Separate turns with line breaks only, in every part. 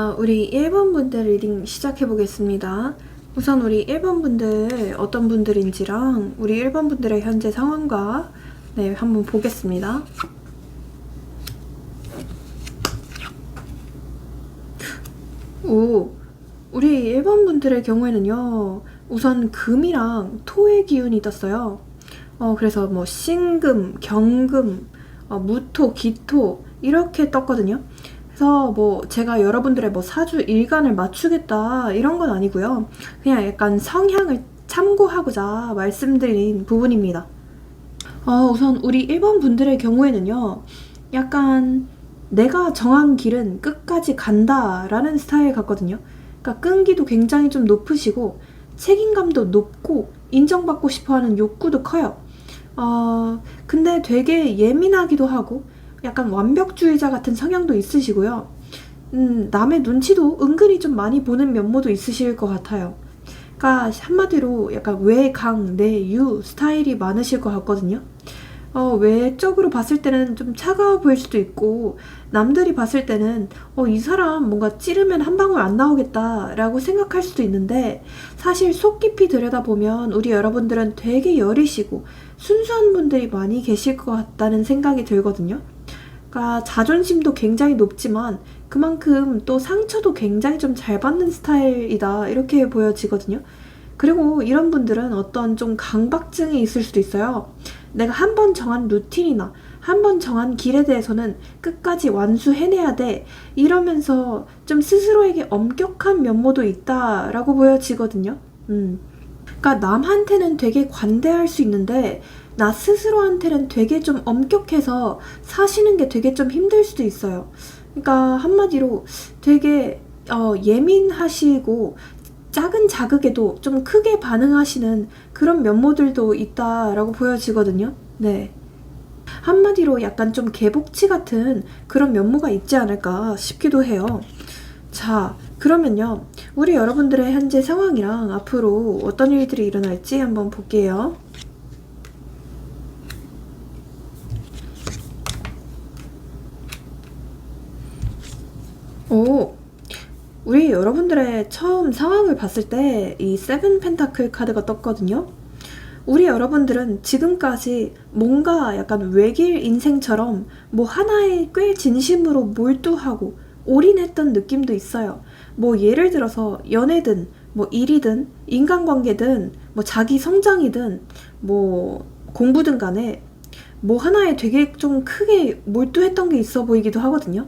자, 우리 1번 분들 리딩 시작해 보겠습니다. 우선 우리 1번 분들 어떤 분들인지랑 우리 1번 분들의 현재 상황과 한번 보겠습니다. 우리 1번 분들의 경우에는요, 우선 금이랑 토의 기운이 떴어요. 그래서 뭐 신금, 경금, 무토, 기토 이렇게 떴거든요. 그래서 뭐 제가 여러분들의 뭐 사주 일간을 맞추겠다 이런 건 아니고요. 그냥 약간 성향을 참고하고자 말씀드린 부분입니다. 우선 우리 1번 분들의 경우에는요, 약간 내가 정한 길은 끝까지 간다 라는 스타일 같거든요. 그러니까 끈기도 굉장히 좀 높으시고 책임감도 높고 인정받고 싶어하는 욕구도 커요. 근데 되게 예민하기도 하고 약간 완벽주의자 같은 성향도 있으시고요. 남의 눈치도 은근히 좀 많이 보는 면모도 있으실 것 같아요. 그러니까 한마디로 약간 외강, 내유 스타일이 많으실 것 같거든요. 외적으로 봤을 때는 좀 차가워 보일 수도 있고, 남들이 봤을 때는 이 사람 뭔가 찌르면 한 방울 안 나오겠다 라고 생각할 수도 있는데, 사실 속 깊이 들여다보면 우리 여러분들은 되게 여리시고 순수한 분들이 많이 계실 것 같다는 생각이 들거든요. 그러니까 자존심도 굉장히 높지만 그만큼 또 상처도 굉장히 좀 잘 받는 스타일이다 이렇게 보여지거든요. 그리고 이런 분들은 어떤 좀 강박증이 있을 수도 있어요. 내가 한 번 정한 루틴이나 한 번 정한 길에 대해서는 끝까지 완수해내야 돼 이러면서 좀 스스로에게 엄격한 면모도 있다라고 보여지거든요. 그러니까 남한테는 되게 관대할 수 있는데 나 스스로한테는 되게 좀 엄격해서 사시는 게 되게 좀 힘들 수도 있어요. 그러니까 한마디로 되게 예민하시고 작은 자극에도 좀 크게 반응하시는 그런 면모들도 있다라고 보여지거든요. 네. 한마디로 약간 좀 개복치 같은 그런 면모가 있지 않을까 싶기도 해요. 자, 그러면요, 우리 여러분들의 현재 상황이랑 앞으로 어떤 일들이 일어날지 한번 볼게요. 우리 여러분들의 처음 상황을 봤을 때 이 세븐 펜타클 카드가 떴거든요. 우리 여러분들은 지금까지 뭔가 약간 외길 인생처럼 뭐 하나에 꽤 진심으로 몰두하고 올인했던 느낌도 있어요. 뭐 예를 들어서 연애든 뭐 일이든 인간관계든 뭐 자기 성장이든 뭐 공부든 간에 뭐 하나에 되게 좀 크게 몰두했던 게 있어 보이기도 하거든요.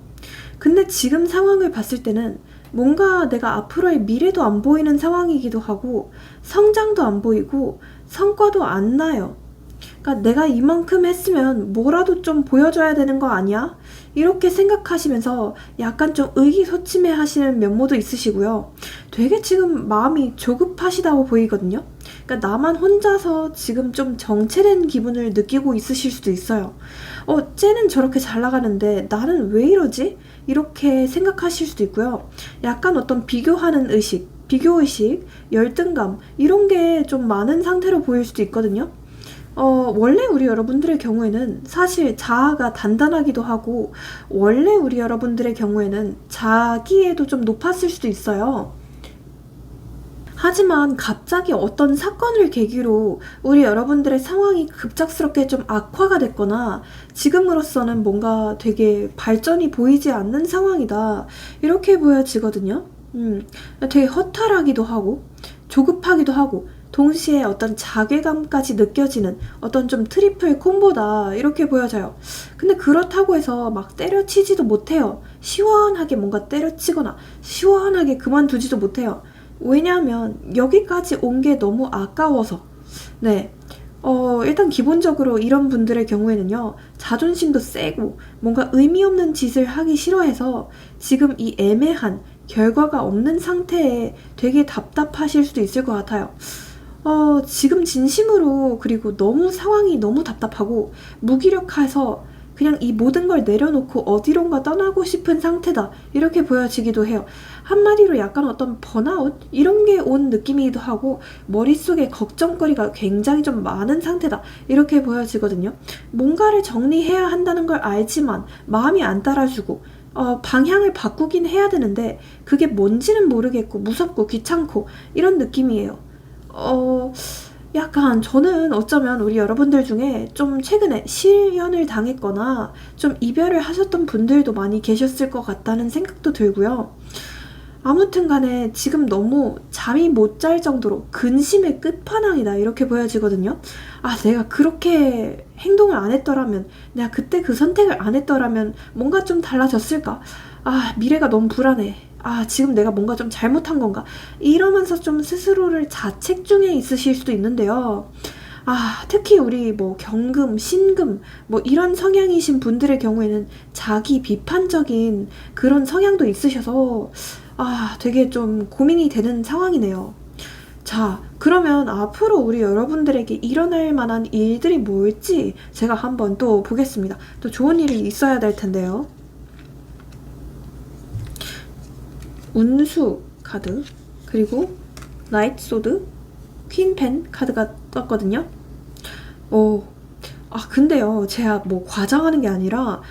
근데 지금 상황을 봤을 때는 뭔가 내가 앞으로의 미래도 안 보이는 상황이기도 하고 성장도 안 보이고 성과도 안 나요. 그러니까 내가 이만큼 했으면 뭐라도 좀 보여줘야 되는 거 아니야? 이렇게 생각하시면서 약간 좀 의기소침해 하시는 면모도 있으시고요. 되게 지금 마음이 조급하시다고 보이거든요. 그러니까 나만 혼자서 지금 좀 정체된 기분을 느끼고 있으실 수도 있어요. 쟤는 저렇게 잘 나가는데 나는 왜 이러지? 이렇게 생각하실 수도 있고요. 약간 어떤 비교하는 의식, 비교의식, 열등감 이런 게 좀 많은 상태로 보일 수도 있거든요. 원래 우리 여러분들의 경우에는 사실 자아가 단단하기도 하고 원래 우리 여러분들의 경우에는 자기애도 좀 높았을 수도 있어요. 하지만 갑자기 어떤 사건을 계기로 우리 여러분들의 상황이 급작스럽게 좀 악화가 됐거나 지금으로서는 뭔가 되게 발전이 보이지 않는 상황이다 이렇게 보여지거든요. 되게 허탈하기도 하고 조급하기도 하고 동시에 어떤 자괴감까지 느껴지는 어떤 좀 트리플 콤보다 이렇게 보여져요. 근데 그렇다고 해서 막 때려치지도 못해요. 시원하게 뭔가 때려치거나 시원하게 그만두지도 못해요. 왜냐하면 여기까지 온 게 너무 아까워서. 네. 일단 기본적으로 이런 분들의 경우에는요, 자존심도 세고 뭔가 의미 없는 짓을 하기 싫어해서 지금 이 애매한 결과가 없는 상태에 되게 답답하실 수도 있을 것 같아요. 지금 진심으로 그리고 너무 상황이 너무 답답하고 무기력해서 그냥 이 모든 걸 내려놓고 어디론가 떠나고 싶은 상태다 이렇게 보여지기도 해요. 한마디로 약간 어떤 번아웃 이런 게 온 느낌이기도 하고 머릿속에 걱정거리가 굉장히 좀 많은 상태다 이렇게 보여지거든요. 뭔가를 정리해야 한다는 걸 알지만 마음이 안 따라주고 방향을 바꾸긴 해야 되는데 그게 뭔지는 모르겠고 무섭고 귀찮고 이런 느낌이에요. 약간 저는 어쩌면 우리 여러분들 중에 좀 최근에 실연을 당했거나 좀 이별을 하셨던 분들도 많이 계셨을 것 같다는 생각도 들고요. 아무튼 간에 지금 너무 잠이 못 잘 정도로 근심의 끝판왕이다 이렇게 보여지거든요. 아, 내가 그렇게 행동을 안 했더라면, 내가 그때 그 선택을 안 했더라면 뭔가 좀 달라졌을까? 아, 미래가 너무 불안해. 아, 지금 내가 뭔가 좀 잘못한 건가? 이러면서 좀 스스로를 자책 중에 있으실 수도 있는데요. 아, 특히 우리 뭐 경금, 신금 뭐 이런 성향이신 분들의 경우에는 자기 비판적인 그런 성향도 있으셔서 아, 되게 좀 고민이 되는 상황이네요. 자, 그러면 앞으로 우리 여러분들에게 일어날 만한 일들이 뭘지 제가 한번 또 보겠습니다. 또 좋은 일이 있어야 될 텐데요. 운수 카드, 그리고 나이트 소드, 퀸펜 카드가 떴거든요. 근데요, 제가 뭐 과장하는 게 아니라,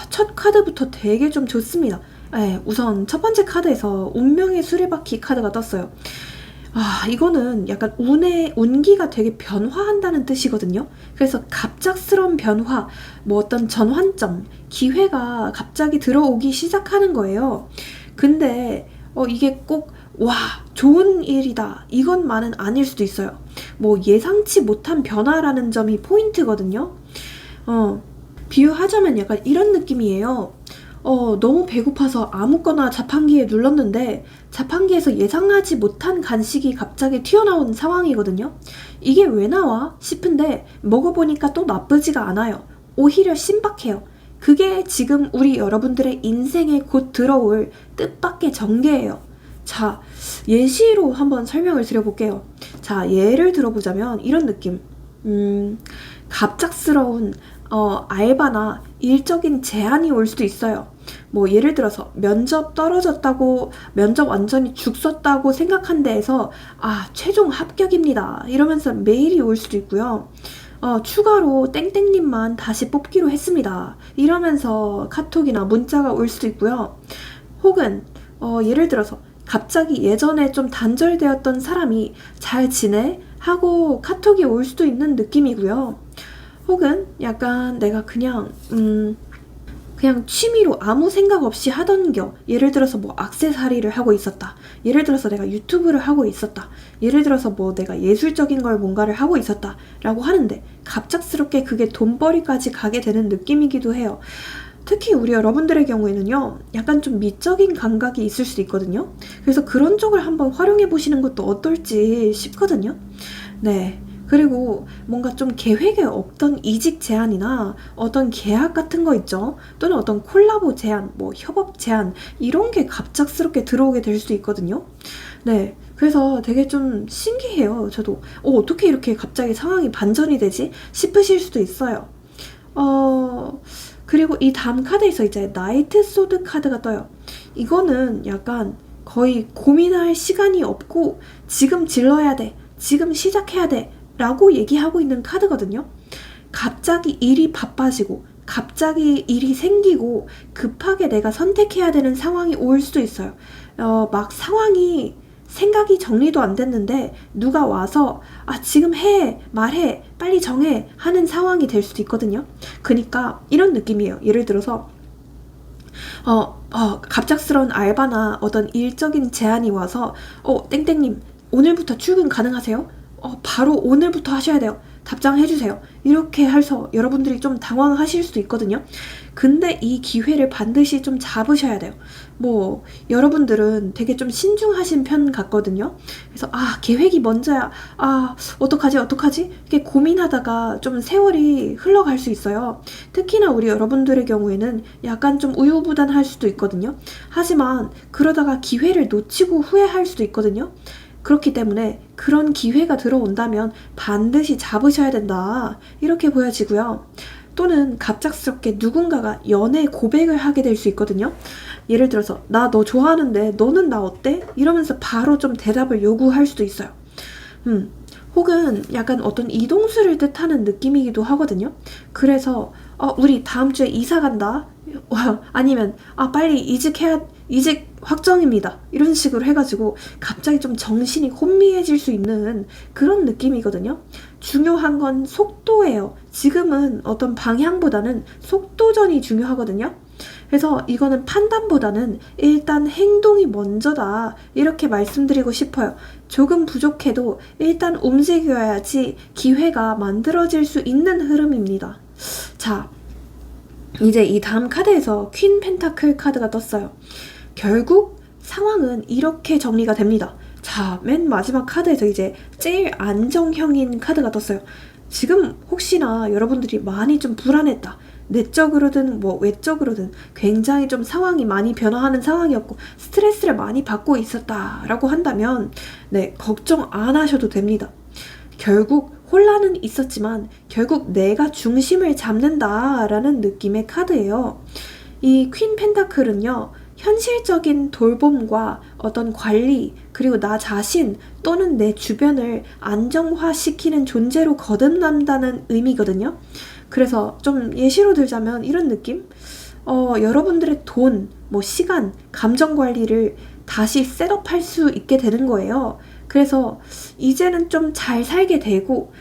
첫 카드부터 되게 좀 좋습니다. 네, 우선 첫 번째 카드에서 운명의 수레바퀴 카드가 떴어요. 이거는 약간 운기가 되게 변화한다는 뜻이거든요. 그래서 갑작스러운 변화, 뭐 어떤 전환점, 기회가 갑자기 들어오기 시작하는 거예요. 근데, 이게 꼭, 와, 좋은 일이다. 이것만은 아닐 수도 있어요. 뭐 예상치 못한 변화라는 점이 포인트거든요. 비유하자면 약간 이런 느낌이에요. 너무 배고파서 아무거나 자판기에 눌렀는데 자판기에서 예상하지 못한 간식이 갑자기 튀어나온 상황이거든요. 이게 왜 나와? 싶은데 먹어보니까 또 나쁘지가 않아요. 오히려 신박해요. 그게 지금 우리 여러분들의 인생에 곧 들어올 뜻밖의 전개예요. 자, 예시로 한번 설명을 드려볼게요. 자, 예를 들어보자면 이런 느낌. 갑작스러운 알바나 일적인 제한이 올 수도 있어요. 뭐 예를 들어서 면접 떨어졌다고, 면접 완전히 죽 썼다고 생각한 데에서 최종 합격입니다 이러면서 메일이 올 수도 있고요. 추가로 땡땡님만 다시 뽑기로 했습니다 이러면서 카톡이나 문자가 올 수도 있고요. 혹은 예를 들어서 갑자기 예전에 좀 단절되었던 사람이 잘 지내? 하고 카톡이 올 수도 있는 느낌이고요. 혹은 약간 내가 그냥 취미로 아무 생각 없이 하던 예를 들어서 뭐 액세서리를 하고 있었다. 예를 들어서 내가 유튜브를 하고 있었다. 예를 들어서 뭐 내가 예술적인 걸 뭔가를 하고 있었다 라고 하는데 갑작스럽게 그게 돈벌이까지 가게 되는 느낌이기도 해요. 특히 우리 여러분들의 경우에는요, 약간 좀 미적인 감각이 있을 수도 있거든요. 그래서 그런 쪽을 한번 활용해 보시는 것도 어떨지 싶거든요. 네. 그리고 뭔가 좀 계획에 없던 이직 제안이나 어떤 계약 같은 거 있죠. 또는 어떤 콜라보 제안, 뭐 협업 제안, 이런 게 갑작스럽게 들어오게 될 수도 있거든요. 네. 그래서 되게 좀 신기해요. 저도 어떻게 이렇게 갑자기 상황이 반전이 되지? 싶으실 수도 있어요. 그리고 이 다음 카드에서 이제 나이트 소드 카드가 떠요. 이거는 약간 거의 고민할 시간이 없고 지금 질러야 돼, 지금 시작해야 돼 라고 얘기하고 있는 카드거든요. 갑자기 일이 바빠지고 갑자기 일이 생기고 급하게 내가 선택해야 되는 상황이 올 수도 있어요. 막 상황이 생각이 정리도 안 됐는데 누가 와서 지금 해, 말해, 빨리 정해 하는 상황이 될 수도 있거든요. 그러니까 이런 느낌이에요. 예를 들어서 갑작스러운 알바나 어떤 일적인 제안이 와서 땡땡님 오늘부터 출근 가능하세요? 바로 오늘부터 하셔야 돼요. 답장해주세요. 이렇게 해서 여러분들이 좀 당황하실 수도 있거든요. 근데 이 기회를 반드시 좀 잡으셔야 돼요. 뭐 여러분들은 되게 좀 신중하신 편 같거든요. 그래서 계획이 먼저야. 어떡하지? 이렇게 고민하다가 좀 세월이 흘러갈 수 있어요. 특히나 우리 여러분들의 경우에는 약간 좀 우유부단할 수도 있거든요. 하지만 그러다가 기회를 놓치고 후회할 수도 있거든요. 그렇기 때문에 그런 기회가 들어온다면 반드시 잡으셔야 된다 이렇게 보여지고요. 또는 갑작스럽게 누군가가 연애 고백을 하게 될 수 있거든요. 예를 들어서 나 너 좋아하는데 너는 나 어때? 이러면서 바로 좀 대답을 요구할 수도 있어요. 혹은 약간 어떤 이동수를 뜻하는 느낌이기도 하거든요. 그래서 우리 다음 주에 이사 간다. 아니면 빨리 이직 확정입니다. 이런 식으로 해가지고 갑자기 좀 정신이 혼미해질 수 있는 그런 느낌이거든요. 중요한 건 속도예요. 지금은 어떤 방향보다는 속도전이 중요하거든요. 그래서 이거는 판단보다는 일단 행동이 먼저다, 이렇게 말씀드리고 싶어요. 조금 부족해도 일단 움직여야지 기회가 만들어질 수 있는 흐름입니다. 자, 이제 이 다음 카드에서 퀸 펜타클 카드가 떴어요. 결국 상황은 이렇게 정리가 됩니다. 자, 맨 마지막 카드에서 이제 제일 안정형인 카드가 떴어요. 지금 혹시나 여러분들이 많이 좀 불안했다, 내적으로든 뭐 외적으로든 굉장히 좀 상황이 많이 변화하는 상황이었고 스트레스를 많이 받고 있었다라고 한다면 네, 걱정 안 하셔도 됩니다. 결국 혼란은 있었지만 결국 내가 중심을 잡는다라는 느낌의 카드예요. 이 퀸 펜타클은요, 현실적인 돌봄과 어떤 관리, 그리고 나 자신 또는 내 주변을 안정화시키는 존재로 거듭난다는 의미거든요. 그래서 좀 예시로 들자면 이런 느낌? 여러분들의 돈, 시간, 감정 관리를 다시 셋업할 수 있게 되는 거예요. 그래서 이제는 좀 잘 살게 되고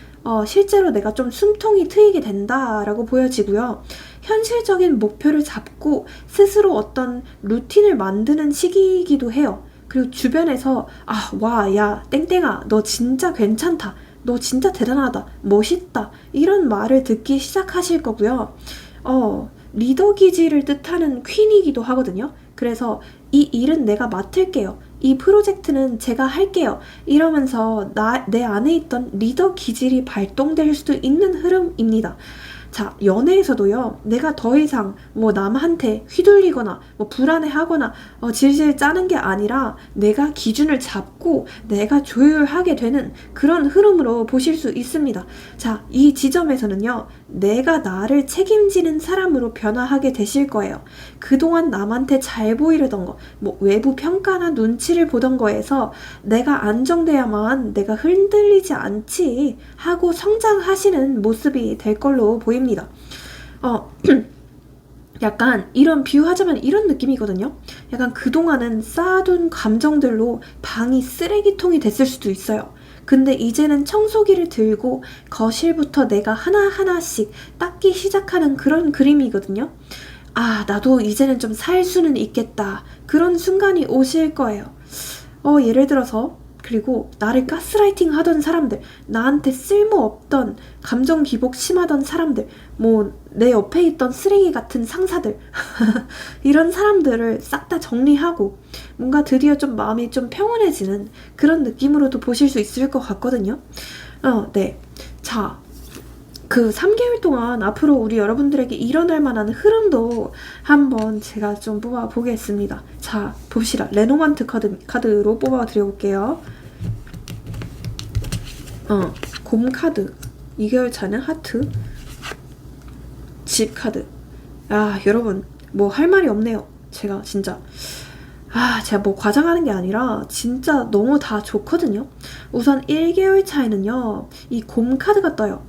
실제로 내가 좀 숨통이 트이게 된다라고 보여지고요. 현실적인 목표를 잡고 스스로 어떤 루틴을 만드는 시기이기도 해요. 그리고 주변에서 야 땡땡아, 너 진짜 괜찮다, 너 진짜 대단하다, 멋있다, 이런 말을 듣기 시작하실 거고요. 리더 기질을 뜻하는 퀸이기도 하거든요. 그래서 이 일은 내가 맡을게요, 이 프로젝트는 제가 할게요, 이러면서 내 안에 있던 리더 기질이 발동될 수도 있는 흐름입니다. 자, 연애에서도요, 내가 더 이상 남한테 휘둘리거나 불안해하거나 질질 짜는 게 아니라 내가 기준을 잡고 내가 조율하게 되는 그런 흐름으로 보실 수 있습니다. 자, 이 지점에서는요, 내가 나를 책임지는 사람으로 변화하게 되실 거예요. 그동안 남한테 잘 보이려던 거, 외부 평가나 눈치를 보던 거에서 내가 안정돼야만 내가 흔들리지 않지 하고 성장하시는 모습이 될 걸로 보입니다. 약간 이런 비유하자면 이런 느낌이거든요. 약간 그동안은 쌓아둔 감정들로 방이 쓰레기통이 됐을 수도 있어요. 근데 이제는 청소기를 들고 거실부터 내가 하나하나씩 닦기 시작하는 그런 그림이거든요. 나도 이제는 좀 살 수는 있겠다, 그런 순간이 오실 거예요. 예를 들어서, 그리고 나를 가스라이팅 하던 사람들, 나한테 쓸모없던 감정 기복 심하던 사람들, 내 옆에 있던 쓰레기 같은 상사들 이런 사람들을 싹 다 정리하고 뭔가 드디어 좀 마음이 좀 평온해지는 그런 느낌으로도 보실 수 있을 것 같거든요. 네. 자, 그 3개월 동안 앞으로 우리 여러분들에게 일어날 만한 흐름도 한번 제가 좀 뽑아 보겠습니다. 자, 봅시다. 레노만트 카드로 뽑아 드려볼게요. 곰 카드, 2개월 차는 하트, 집 카드. 여러분, 할 말이 없네요. 제가 진짜 제가 과장하는 게 아니라 진짜 너무 다 좋거든요. 우선 1개월 차에는요, 이 곰 카드가 떠요.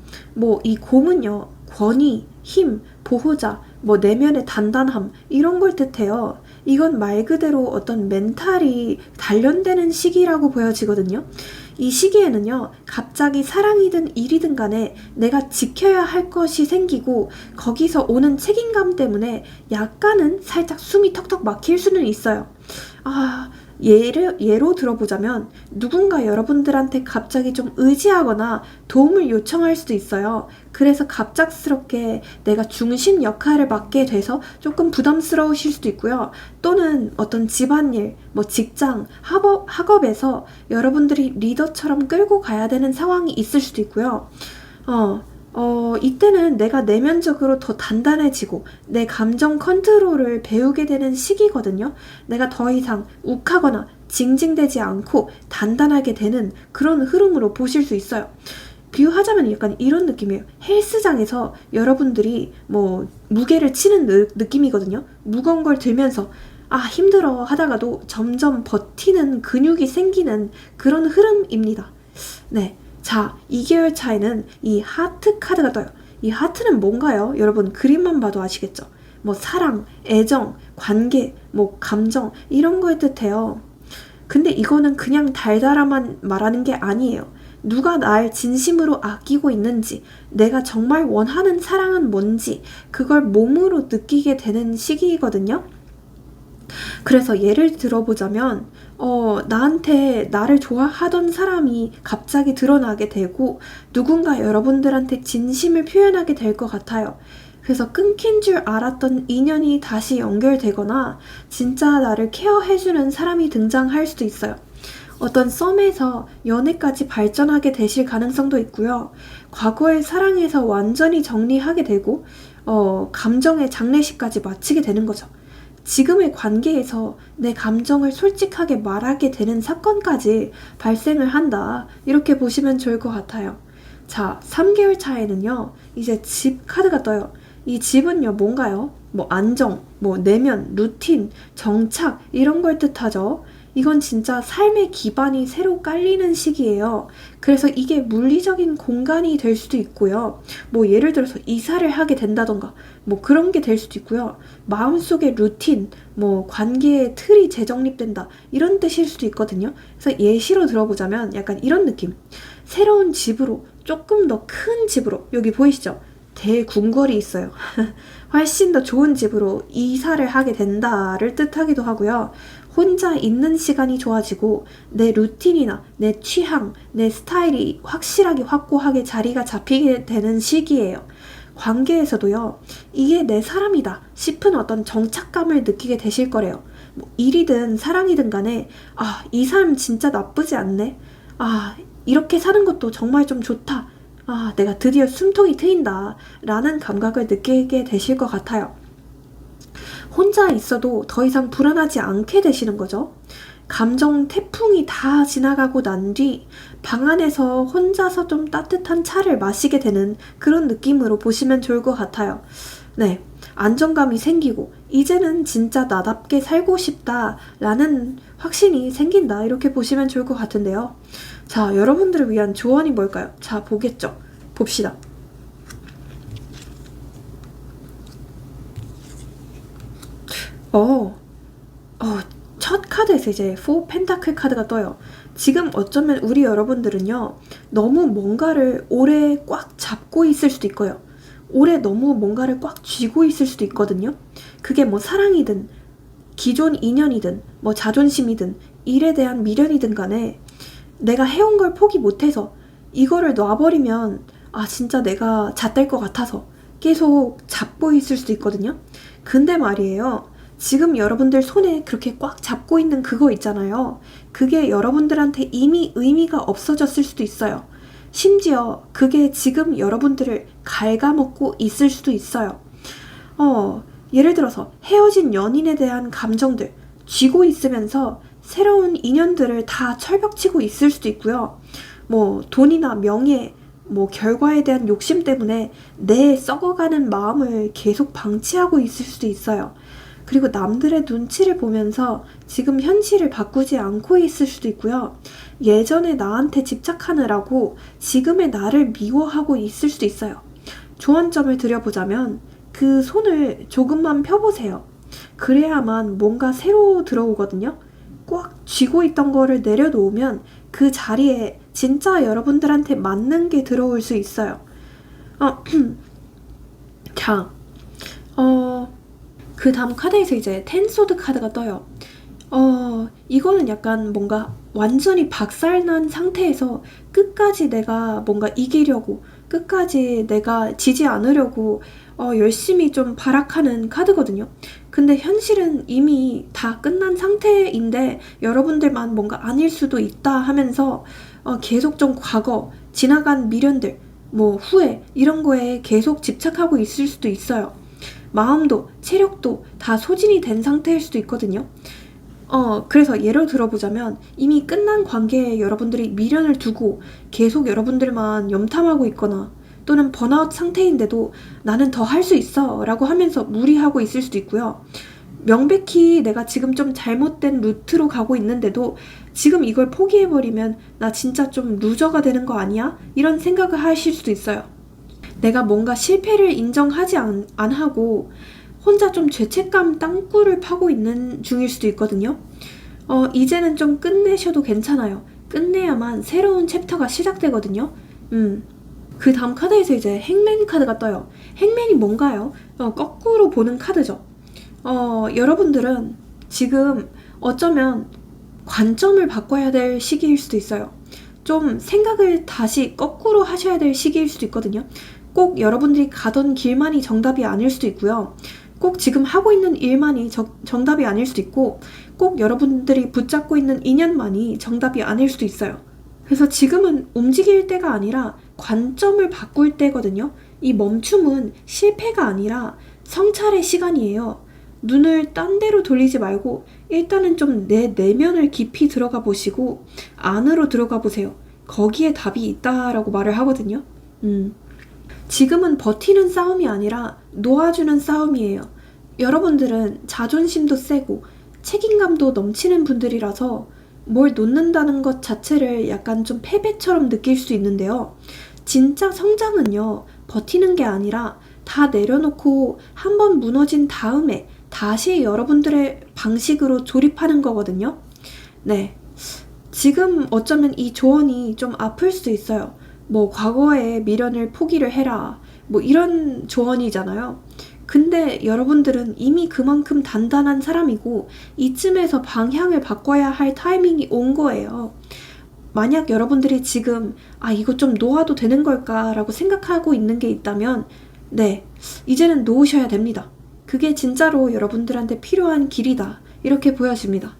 이 곰은요, 권위, 힘, 보호자, 내면의 단단함, 이런 걸 뜻해요. 이건 말 그대로 어떤 멘탈이 단련되는 시기라고 보여지거든요. 이 시기에는요, 갑자기 사랑이든 일이든 간에 내가 지켜야 할 것이 생기고 거기서 오는 책임감 때문에 약간은 살짝 숨이 턱턱 막힐 수는 있어요. 예로 들어보자면 누군가 여러분들한테 갑자기 좀 의지하거나 도움을 요청할 수도 있어요. 그래서 갑작스럽게 내가 중심 역할을 맡게 돼서 조금 부담스러우실 수도 있고요. 또는 어떤 집안일, 직장, 학업에서 여러분들이 리더처럼 끌고 가야 되는 상황이 있을 수도 있고요. 이때는 내가 내면적으로 더 단단해지고 내 감정 컨트롤을 배우게 되는 시기거든요. 내가 더 이상 욱하거나 징징대지 않고 단단하게 되는 그런 흐름으로 보실 수 있어요. 비유하자면 약간 이런 느낌이에요. 헬스장에서 여러분들이 무게를 치는 느낌이거든요. 무거운 걸 들면서 힘들어 하다가도 점점 버티는 근육이 생기는 그런 흐름입니다. 네. 자, 2개월 차에는 이 하트 카드가 떠요. 이 하트는 뭔가요? 여러분 그림만 봐도 아시겠죠? 뭐 사랑, 애정, 관계, 뭐 감정 이런 걸 뜻해요. 근데 이거는 그냥 달달함만 말하는 게 아니에요. 누가 날 진심으로 아끼고 있는지, 내가 정말 원하는 사랑은 뭔지 그걸 몸으로 느끼게 되는 시기이거든요. 그래서 예를 들어보자면 나한테 나를 좋아하던 사람이 갑자기 드러나게 되고 누군가 여러분들한테 진심을 표현하게 될 것 같아요. 그래서 끊긴 줄 알았던 인연이 다시 연결되거나 진짜 나를 케어해주는 사람이 등장할 수도 있어요. 어떤 썸에서 연애까지 발전하게 되실 가능성도 있고요. 과거의 사랑에서 완전히 정리하게 되고 감정의 장례식까지 마치게 되는 거죠. 지금의 관계에서 내 감정을 솔직하게 말하게 되는 사건까지 발생을 한다. 이렇게 보시면 좋을 것 같아요. 자, 3개월 차에는요. 이제 집 카드가 떠요. 이 집은요 뭔가요? 뭐 안정, 뭐 내면, 루틴, 정착 이런 걸 뜻하죠. 이건 진짜 삶의 기반이 새로 깔리는 시기예요. 그래서 이게 물리적인 공간이 될 수도 있고요. 뭐 예를 들어서 이사를 하게 된다던가 뭐 그런 게 될 수도 있고요. 마음속의 루틴, 뭐 관계의 틀이 재정립된다 이런 뜻일 수도 있거든요. 그래서 예시로 들어보자면 약간 이런 느낌. 새로운 집으로 조금 더 큰 집으로 여기 보이시죠? 대궁궐이 있어요. 훨씬 더 좋은 집으로 이사를 하게 된다를 뜻하기도 하고요. 혼자 있는 시간이 좋아지고 내 루틴이나 내 취향, 내 스타일이 확실하게 확고하게 자리가 잡히게 되는 시기예요. 관계에서도요. 이게 내 사람이다 싶은 어떤 정착감을 느끼게 되실 거래요. 뭐 일이든 사랑이든 간에 이 삶 진짜 나쁘지 않네. 이렇게 사는 것도 정말 좀 좋다. 내가 드디어 숨통이 트인다 라는 감각을 느끼게 되실 것 같아요. 혼자 있어도 더 이상 불안하지 않게 되시는 거죠. 감정 태풍이 다 지나가고 난 뒤 방 안에서 혼자서 좀 따뜻한 차를 마시게 되는 그런 느낌으로 보시면 좋을 것 같아요. 네, 안정감이 생기고 이제는 진짜 나답게 살고 싶다 라는 확신이 생긴다 이렇게 보시면 좋을 것 같은데요. 자, 여러분들을 위한 조언이 뭘까요? 자, 보겠죠? 봅시다. 첫 카드에서 이제 4 펜타클 카드가 떠요. 지금 어쩌면 우리 여러분들은요, 너무 뭔가를 오래 꽉 잡고 있을 수도 있고요. 오래 너무 뭔가를 꽉 쥐고 있을 수도 있거든요. 그게 뭐 사랑이든, 기존 인연이든, 뭐 자존심이든, 일에 대한 미련이든 간에 내가 해온 걸 포기 못해서 이거를 놔버리면 진짜 내가 잣될 것 같아서 계속 잡고 있을 수도 있거든요. 근데 말이에요. 지금 여러분들 손에 그렇게 꽉 잡고 있는 그거 있잖아요. 그게 여러분들한테 이미 의미가 없어졌을 수도 있어요. 심지어 그게 지금 여러분들을 갉아먹고 있을 수도 있어요. 예를 들어서 헤어진 연인에 대한 감정들 쥐고 있으면서 새로운 인연들을 다 철벽치고 있을 수도 있고요. 뭐 돈이나 명예, 뭐 결과에 대한 욕심 때문에 내 썩어가는 마음을 계속 방치하고 있을 수도 있어요. 그리고 남들의 눈치를 보면서 지금 현실을 바꾸지 않고 있을 수도 있고요. 예전에 나한테 집착하느라고 지금의 나를 미워하고 있을 수도 있어요. 조언점을 드려보자면 그 손을 조금만 펴보세요. 그래야만 뭔가 새로 들어오거든요. 꽉 쥐고 있던 거를 내려놓으면 그 자리에 진짜 여러분들한테 맞는 게 들어올 수 있어요. 자, 그 다음 카드에서 이제 10 소드 카드가 떠요. 이거는 약간 뭔가 완전히 박살난 상태에서 끝까지 내가 뭔가 이기려고 끝까지 내가 지지 않으려고 열심히 좀 발악하는 카드거든요. 근데 현실은 이미 다 끝난 상태인데 여러분들만 뭔가 아닐 수도 있다 하면서 계속 좀 과거, 지나간 미련들, 뭐 후회 이런 거에 계속 집착하고 있을 수도 있어요. 마음도 체력도 다 소진이 된 상태일 수도 있거든요. 그래서 예를 들어보자면 이미 끝난 관계에 여러분들이 미련을 두고 계속 여러분들만 염탐하고 있거나 또는 번아웃 상태인데도 나는 더 할 수 있어 라고 하면서 무리하고 있을 수도 있고요. 명백히 내가 지금 좀 잘못된 루트로 가고 있는데도 지금 이걸 포기해버리면 나 진짜 좀 루저가 되는 거 아니야? 이런 생각을 하실 수도 있어요. 내가 뭔가 실패를 인정하지 안 하고 혼자 좀 죄책감 땅굴을 파고 있는 중일 수도 있거든요. 이제는 좀 끝내셔도 괜찮아요. 끝내야만 새로운 챕터가 시작되거든요. 그 다음 카드에서 이제 행맨 카드가 떠요. 행맨이 뭔가요? 거꾸로 보는 카드죠. 여러분들은 지금 어쩌면 관점을 바꿔야 될 시기일 수도 있어요. 좀 생각을 다시 거꾸로 하셔야 될 시기일 수도 있거든요. 꼭 여러분들이 가던 길만이 정답이 아닐 수도 있고요. 꼭 지금 하고 있는 일만이 정답이 아닐 수도 있고, 꼭 여러분들이 붙잡고 있는 인연만이 정답이 아닐 수도 있어요. 그래서 지금은 움직일 때가 아니라 관점을 바꿀 때거든요. 이 멈춤은 실패가 아니라 성찰의 시간이에요. 눈을 딴 데로 돌리지 말고 일단은 좀 내 내면을 깊이 들어가 보시고 안으로 들어가 보세요. 거기에 답이 있다라고 말을 하거든요. 지금은 버티는 싸움이 아니라 놓아주는 싸움이에요. 여러분들은 자존심도 세고 책임감도 넘치는 분들이라서 뭘 놓는다는 것 자체를 약간 좀 패배처럼 느낄 수 있는데요. 진짜 성장은요, 버티는 게 아니라 다 내려놓고 한번 무너진 다음에 다시 여러분들의 방식으로 조립하는 거거든요. 네. 지금 어쩌면 이 조언이 좀 아플 수도 있어요. 뭐 과거의 미련을 포기를 해라. 뭐 이런 조언이잖아요. 근데 여러분들은 이미 그만큼 단단한 사람이고 이쯤에서 방향을 바꿔야 할 타이밍이 온 거예요. 만약 여러분들이 지금 이거 좀 놓아도 되는 걸까 라고 생각하고 있는 게 있다면 네, 이제는 놓으셔야 됩니다. 그게 진짜로 여러분들한테 필요한 길이다. 이렇게 보여집니다.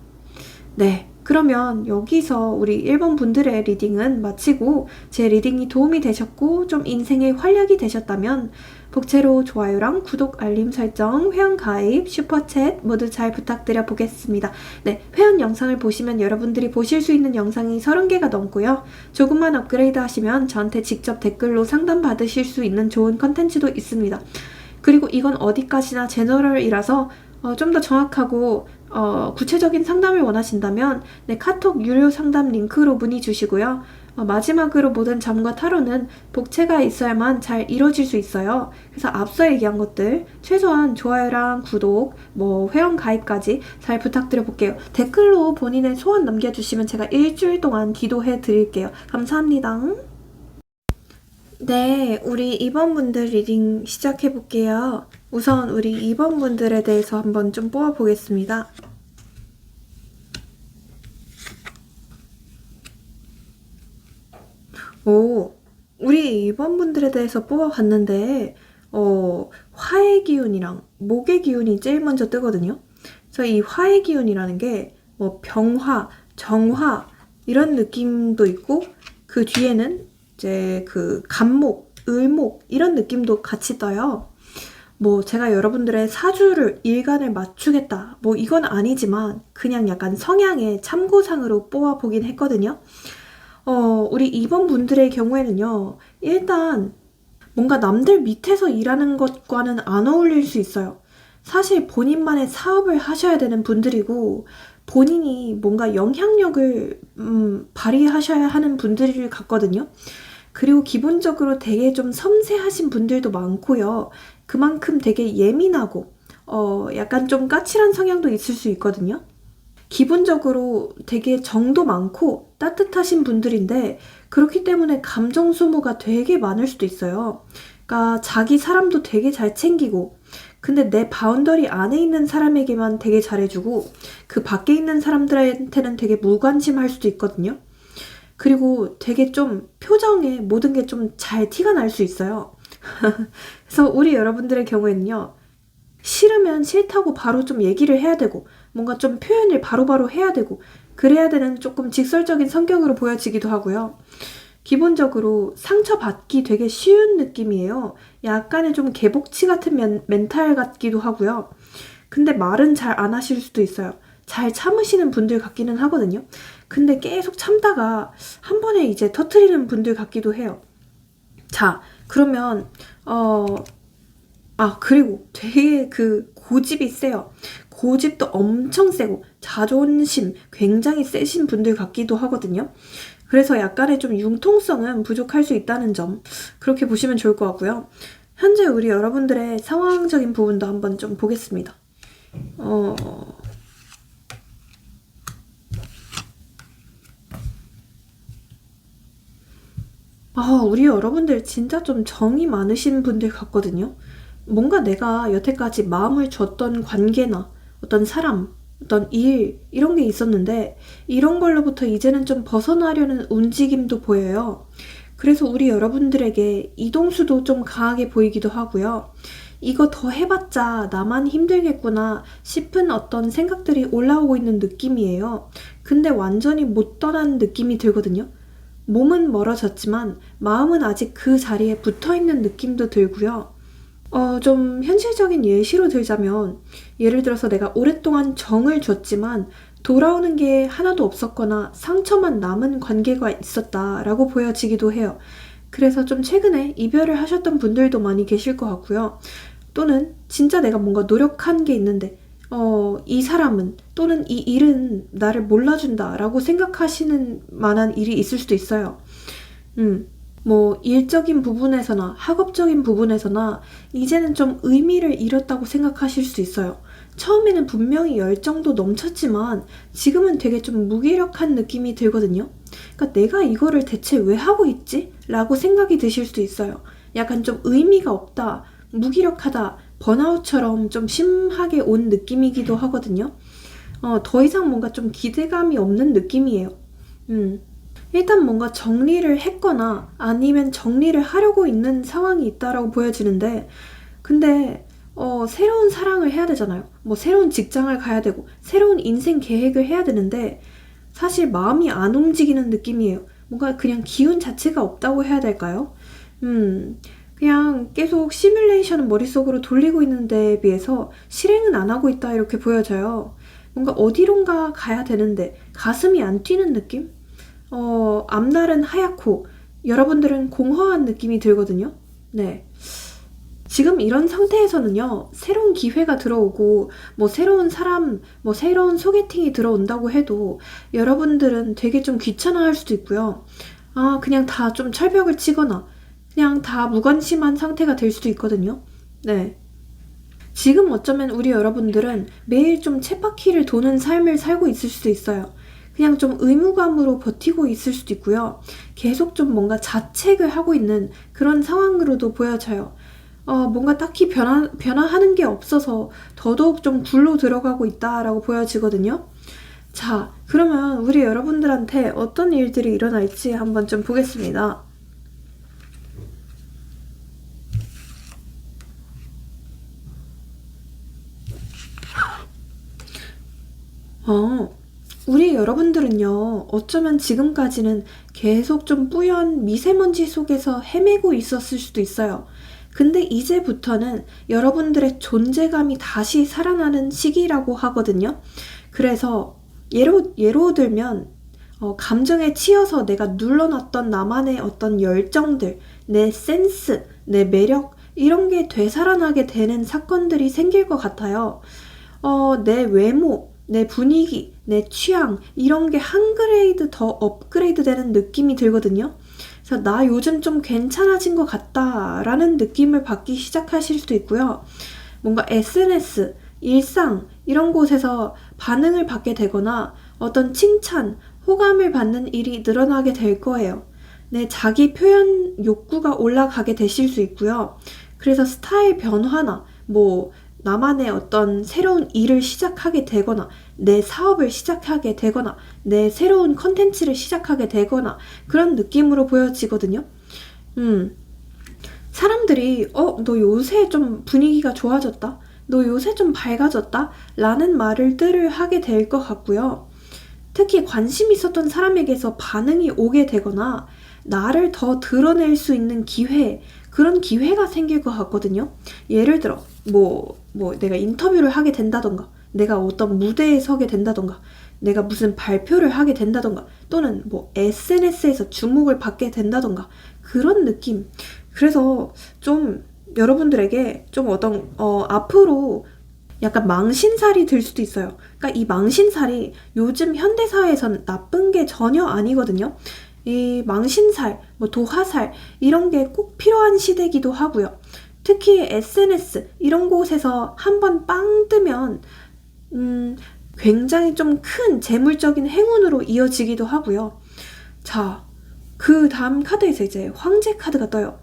네, 그러면 여기서 우리 1번 분들의 리딩은 마치고 제 리딩이 도움이 되셨고 좀 인생에 활력이 되셨다면 복채로 좋아요랑 구독, 알림 설정, 회원가입, 슈퍼챗 모두 잘 부탁드려 보겠습니다. 네, 회원 영상을 보시면 여러분들이 보실 수 있는 영상이 30개가 넘고요. 조금만 업그레이드 하시면 저한테 직접 댓글로 상담 받으실 수 있는 좋은 컨텐츠도 있습니다. 그리고 이건 어디까지나 제너럴이라서 좀 더 정확하고 구체적인 상담을 원하신다면 네, 카톡 유료 상담 링크로 문의 주시고요. 마지막으로 모든 잠과 타로는 복채가 있어야만 잘 이루어질 수 있어요. 그래서 앞서 얘기한 것들 최소한 좋아요랑 구독, 회원 가입까지 잘 부탁드려 볼게요. 댓글로 본인의 소원 남겨주시면 제가 일주일 동안 기도해 드릴게요. 감사합니다. 네, 우리 2번 분들 리딩 시작해 볼게요. 우선 우리 2번 분들에 대해서 한번 좀 뽑아 보겠습니다. 우리 2번 분들에 대해서 뽑아봤는데 화의 기운이랑 목의 기운이 제일 먼저 뜨거든요. 그래서 이 화의 기운이라는 게 병화, 정화 이런 느낌도 있고 그 뒤에는 이제 그 간목, 을목 이런 느낌도 같이 떠요. 제가 여러분들의 사주를 일간을 맞추겠다 이건 아니지만 그냥 약간 성향의 참고상으로 뽑아보긴 했거든요. 우리 2번 분들의 경우에는요, 일단 뭔가 남들 밑에서 일하는 것과는 안 어울릴 수 있어요. 사실 본인만의 사업을 하셔야 되는 분들이고 본인이 뭔가 영향력을 발휘하셔야 하는 분들 같거든요. 그리고 기본적으로 되게 좀 섬세하신 분들도 많고요. 그만큼 되게 예민하고 약간 좀 까칠한 성향도 있을 수 있거든요. 기본적으로 되게 정도 많고 따뜻하신 분들인데 그렇기 때문에 감정 소모가 되게 많을 수도 있어요. 그러니까 자기 사람도 되게 잘 챙기고 근데 내 바운더리 안에 있는 사람에게만 되게 잘해주고 그 밖에 있는 사람들한테는 되게 무관심할 수도 있거든요. 그리고 되게 좀 표정에 모든 게 좀 잘 티가 날 수 있어요. 그래서 우리 여러분들의 경우에는요. 싫으면 싫다고 바로 좀 얘기를 해야 되고 뭔가 좀 표현을 바로바로 해야 되고 그래야 되는 조금 직설적인 성격으로 보여지기도 하고요. 기본적으로 상처받기 되게 쉬운 느낌이에요. 약간의 좀 개복치 같은 멘탈 같기도 하고요. 근데 말은 잘 안 하실 수도 있어요. 잘 참으시는 분들 같기는 하거든요. 근데 계속 참다가 한 번에 이제 터트리는 분들 같기도 해요. 자, 그러면 그리고 되게 그 고집이 세요. 고집도 엄청 세고 자존심 굉장히 세신 분들 같기도 하거든요. 그래서 약간의 좀 융통성은 부족할 수 있다는 점, 그렇게 보시면 좋을 것 같고요. 현재 우리 여러분들의 상황적인 부분도 한번 좀 보겠습니다. 우리 여러분들 진짜 좀 정이 많으신 분들 같거든요. 뭔가 내가 여태까지 마음을 줬던 관계나 어떤 사람, 어떤 일, 이런 게 있었는데, 이런 걸로부터 이제는 좀 벗어나려는 움직임도 보여요. 그래서 우리 여러분들에게 이동수도 좀 강하게 보이기도 하고요. 이거 더 해봤자 나만 힘들겠구나 싶은 어떤 생각들이 올라오고 있는 느낌이에요. 근데 완전히 못 떠난 느낌이 들거든요. 몸은 멀어졌지만 마음은 아직 그 자리에 붙어있는 느낌도 들고요. 좀 현실적인 예시로 들자면, 예를 들어서 내가 오랫동안 정을 줬지만 돌아오는 게 하나도 없었거나 상처만 남은 관계가 있었다라고 보여지기도 해요. 그래서 좀 최근에 이별을 하셨던 분들도 많이 계실 것 같고요. 또는 진짜 내가 뭔가 노력한 게 있는데 이 사람은 또는 이 일은 나를 몰라준다라고 생각하시는 만한 일이 있을 수도 있어요. 뭐 일적인 부분에서나 학업적인 부분에서나 이제는 좀 의미를 잃었다고 생각하실 수도 있어요. 처음에는 분명히 열정도 넘쳤지만 지금은 되게 좀 무기력한 느낌이 들거든요. 그러니까 내가 이거를 대체 왜 하고 있지? 라고 생각이 드실 수도 있어요. 약간 좀 의미가 없다, 무기력하다, 번아웃처럼 좀 심하게 온 느낌이기도 하거든요. 더 이상 뭔가 좀 기대감이 없는 느낌이에요. 일단 뭔가 정리를 했거나 아니면 정리를 하려고 있는 상황이 있다라고 보여지는데, 근데 새로운 사랑을 해야 되잖아요. 뭐 새로운 직장을 가야 되고 새로운 인생 계획을 해야 되는데 사실 마음이 안 움직이는 느낌이에요. 뭔가 그냥 기운 자체가 없다고 해야 될까요? 그냥 계속 시뮬레이션을 머릿속으로 돌리고 있는 데에 비해서 실행은 안 하고 있다, 이렇게 보여져요. 뭔가 어디론가 가야 되는데 가슴이 안 뛰는 느낌? 앞날은 하얗고 여러분들은 공허한 느낌이 들거든요. 네. 지금 이런 상태에서는요, 새로운 기회가 들어오고 뭐 새로운 사람, 뭐 새로운 소개팅이 들어온다고 해도 여러분들은 되게 좀 귀찮아할 수도 있고요. 그냥 다 좀 철벽을 치거나 그냥 다 무관심한 상태가 될 수도 있거든요. 네. 지금 어쩌면 우리 여러분들은 매일 좀 쳇바퀴를 도는 삶을 살고 있을 수도 있어요. 그냥 좀 의무감으로 버티고 있을 수도 있고요. 계속 좀 뭔가 자책을 하고 있는 그런 상황으로도 보여져요. 뭔가 딱히 변화하는 게 없어서 더더욱 좀 굴로 들어가고 있다라고 보여지거든요. 자, 그러면 우리 여러분들한테 어떤 일들이 일어날지 한번 좀 보겠습니다. 우리 여러분들은요, 어쩌면 지금까지는 계속 좀 뿌연 미세먼지 속에서 헤매고 있었을 수도 있어요. 근데 이제부터는 여러분들의 존재감이 다시 살아나는 시기라고 하거든요. 그래서 예로 들면 감정에 치여서 내가 눌러놨던 나만의 어떤 열정들, 내 센스, 내 매력, 이런 게 되살아나게 되는 사건들이 생길 것 같아요. 내 외모, 내 분위기, 내 취향, 이런 게 한 그레이드 더 업그레이드 되는 느낌이 들거든요. 그래서 나 요즘 좀 괜찮아진 것 같다라는 느낌을 받기 시작하실 수도 있고요. 뭔가 SNS, 일상, 이런 곳에서 반응을 받게 되거나 어떤 칭찬, 호감을 받는 일이 늘어나게 될 거예요. 내 자기 표현 욕구가 올라가게 되실 수 있고요. 그래서 스타일 변화나 뭐 나만의 어떤 새로운 일을 시작하게 되거나 내 사업을 시작하게 되거나 내 새로운 컨텐츠를 시작하게 되거나 그런 느낌으로 보여지거든요. 사람들이 너 요새 좀 분위기가 좋아졌다, 너 요새 좀 밝아졌다 라는 말들을 하게 될 것 같고요. 특히 관심 있었던 사람에게서 반응이 오게 되거나 나를 더 드러낼 수 있는 기회, 그런 기회가 생길 것 같거든요. 예를 들어 뭐 내가 인터뷰를 하게 된다던가, 내가 어떤 무대에 서게 된다던가, 내가 무슨 발표를 하게 된다던가, 또는 뭐 SNS에서 주목을 받게 된다던가, 그런 느낌. 그래서 좀 여러분들에게 좀 어떤 앞으로 약간 망신살이 들 수도 있어요. 그러니까 이 망신살이 요즘 현대사회에서는 나쁜 게 전혀 아니거든요. 이 망신살, 뭐 도하살 이런 게 꼭 필요한 시대이기도 하고요. 특히 SNS 이런 곳에서 한번 빵 뜨면 굉장히 좀 큰 재물적인 행운으로 이어지기도 하고요. 자, 그 다음 카드에서 이제 황제 카드가 떠요.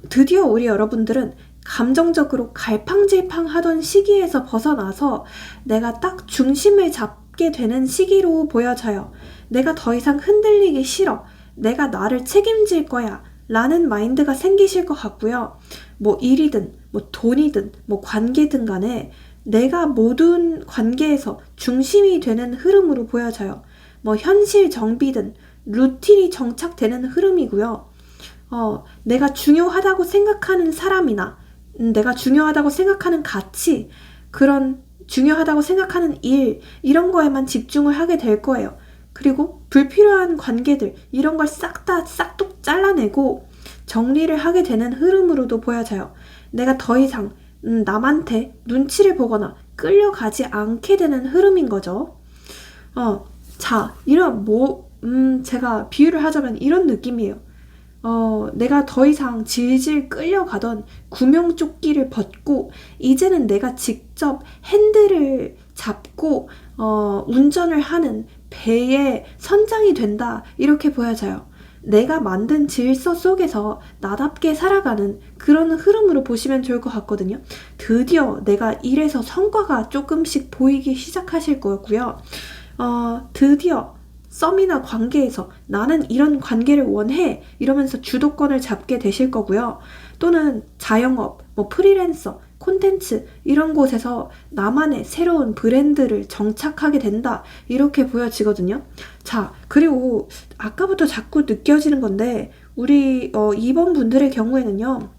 드디어 우리 여러분들은 감정적으로 갈팡질팡하던 시기에서 벗어나서 내가 딱 중심을 잡게 되는 시기로 보여져요. 내가 더 이상 흔들리기 싫어. 내가 나를 책임질 거야. 라는 마인드가 생기실 것 같고요. 뭐 일이든 뭐 돈이든 뭐 관계든 간에 내가 모든 관계에서 중심이 되는 흐름으로 보여져요. 뭐 현실 정비든 루틴이 정착되는 흐름이고요. 내가 중요하다고 생각하는 사람이나 내가 중요하다고 생각하는 가치, 그런 중요하다고 생각하는 일, 이런 거에만 집중을 하게 될 거예요. 그리고 불필요한 관계들, 이런 걸 싹 다 싹둑 잘라내고 정리를 하게 되는 흐름으로도 보여져요. 내가 더 이상 남한테 눈치를 보거나 끌려가지 않게 되는 흐름인 거죠. 자, 이런 제가 비유를 하자면 이런 느낌이에요. 내가 더 이상 질질 끌려가던 구명조끼를 벗고 이제는 내가 직접 핸들을 잡고 운전을 하는 배의 선장이 된다, 이렇게 보여져요. 내가 만든 질서 속에서 나답게 살아가는 그런 흐름으로 보시면 좋을 것 같거든요. 드디어 내가 일에서 성과가 조금씩 보이기 시작하실 거고요. 드디어 썸이나 관계에서 나는 이런 관계를 원해 이러면서 주도권을 잡게 되실 거고요. 또는 자영업, 뭐 프리랜서, 콘텐츠 이런 곳에서 나만의 새로운 브랜드를 정착하게 된다, 이렇게 보여지거든요. 자, 그리고 아까부터 자꾸 느껴지는 건데 우리 2번 분들의 경우에는요,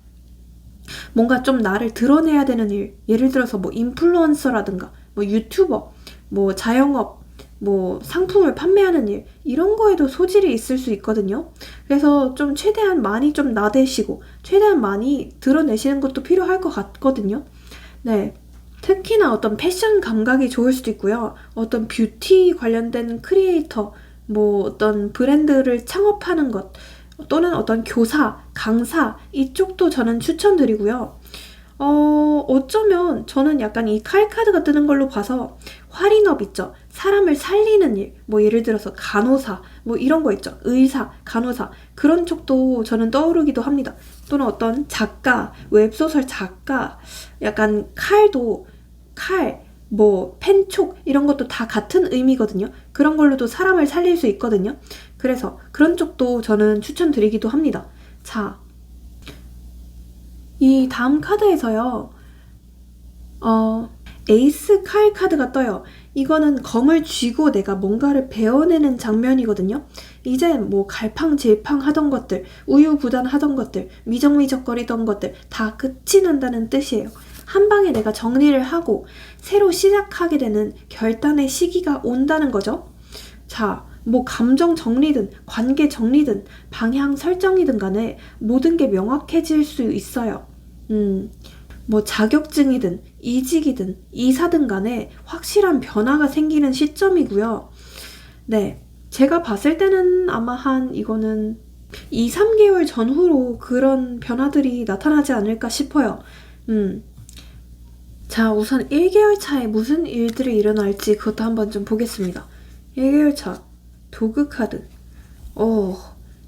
뭔가 좀 나를 드러내야 되는 일, 예를 들어서 뭐 인플루언서라든가 뭐 유튜버, 뭐 자영업, 뭐 상품을 판매하는 일, 이런 거에도 소질이 있을 수 있거든요. 그래서 좀 최대한 많이 좀 나대시고 최대한 많이 드러내시는 것도 필요할 것 같거든요. 네, 특히나 어떤 패션 감각이 좋을 수도 있고요. 어떤 뷰티 관련된 크리에이터, 뭐 어떤 브랜드를 창업하는 것, 또는 어떤 교사, 강사, 이쪽도 저는 추천드리고요. 어쩌면 저는 약간 이 칼 카드가 뜨는 걸로 봐서 활인업 있죠. 사람을 살리는 일, 뭐 예를 들어서 간호사, 뭐 이런 거 있죠. 의사, 간호사, 그런 쪽도 저는 떠오르기도 합니다. 또는 어떤 작가, 웹소설 작가, 약간 칼, 뭐 펜촉 이런 것도 다 같은 의미거든요. 그런 걸로도 사람을 살릴 수 있거든요. 그래서 그런 쪽도 저는 추천드리기도 합니다. 자, 이 다음 카드에서요, 에이스 칼 카드가 떠요. 이거는 검을 쥐고 내가 뭔가를 베어내는 장면이거든요. 이제 뭐 갈팡질팡 하던 것들, 우유부단 하던 것들, 미적미적거리던 것들 다 끝이 난다는 뜻이에요. 한 방에 내가 정리를 하고 새로 시작하게 되는 결단의 시기가 온다는 거죠. 자, 뭐 감정 정리든 관계 정리든 방향 설정이든 간에 모든 게 명확해질 수 있어요. 뭐 자격증이든 이직이든 이사든 간에 확실한 변화가 생기는 시점이고요. 네, 제가 봤을 때는 아마 이거는 2, 3개월 전후로 그런 변화들이 나타나지 않을까 싶어요. 자, 우선 1개월 차에 무슨 일들이 일어날지 그것도 한번 좀 보겠습니다. 1개월 차 도그 카드.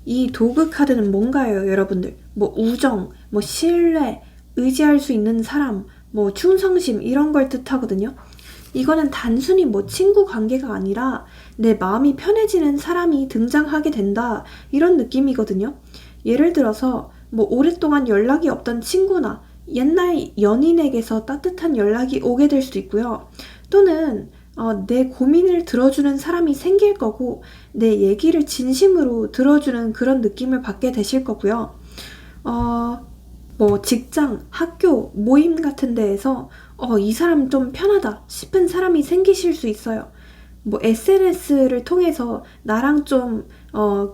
이 도그 카드는 뭔가요, 여러분들? 뭐 우정, 뭐 신뢰, 의지할 수 있는 사람, 뭐 충성심 이런 걸 뜻하거든요. 이거는 단순히 뭐 친구 관계가 아니라 내 마음이 편해지는 사람이 등장하게 된다, 이런 느낌이거든요. 예를 들어서 뭐 오랫동안 연락이 없던 친구나 옛날 연인에게서 따뜻한 연락이 오게 될 수도 있고요. 또는 내 고민을 들어주는 사람이 생길 거고 내 얘기를 진심으로 들어주는 그런 느낌을 받게 되실 거고요. 뭐 직장, 학교, 모임 같은 데에서 이 사람 좀 편하다 싶은 사람이 생기실 수 있어요. 뭐 SNS를 통해서 나랑 좀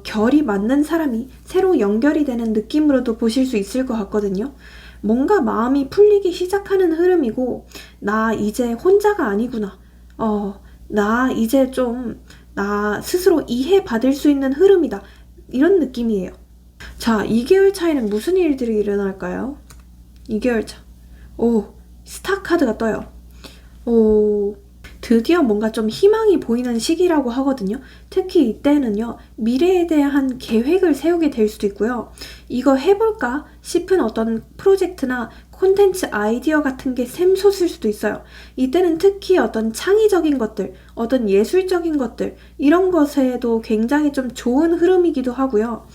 결이 맞는 사람이 새로 연결이 되는 느낌으로도 보실 수 있을 것 같거든요. 뭔가 마음이 풀리기 시작하는 흐름이고, 나 이제 혼자가 아니구나. 나 이제 좀 나 스스로 이해받을 수 있는 흐름이다. 이런 느낌이에요. 자, 2개월 차에는 무슨 일들이 일어날까요? 2개월 차. 오, 스타 카드가 떠요. 오, 드디어 뭔가 좀 희망이 보이는 시기라고 하거든요. 특히 이때는요, 미래에 대한 계획을 세우게 될 수도 있고요. 이거 해볼까 싶은 어떤 프로젝트나 콘텐츠 아이디어 같은 게 샘솟을 수도 있어요. 이때는 특히 어떤 창의적인 것들, 어떤 예술적인 것들, 이런 것에도 굉장히 좀 좋은 흐름이기도 하고요.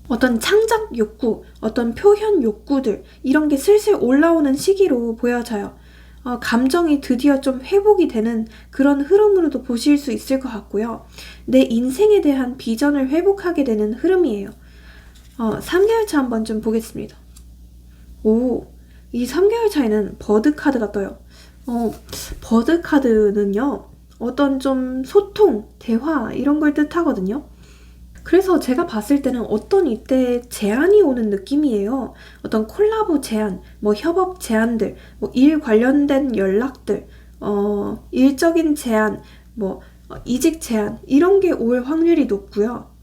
어떤 창작 욕구, 어떤 표현 욕구들, 이런 게 슬슬 올라오는 시기로 보여져요. 감정이 드디어 좀 회복이 되는 그런 흐름으로도 보실 수 있을 것 같고요. 내 인생에 대한 비전을 회복하게 되는 흐름이에요. 3개월 차 한번 좀 보겠습니다. 오, 이 3개월 차에는 버드 카드가 떠요. 버드 카드는요, 어떤 좀 소통, 대화, 이런 걸 뜻하거든요. 그래서 제가 봤을 때는 어떤 이때 제안이 오는 느낌이에요. 어떤 콜라보 제안, 뭐 협업 제안들, 뭐 일 관련된 연락들, 일적인 제안, 뭐 이직 제안, 이런 게 올 확률이 높고요.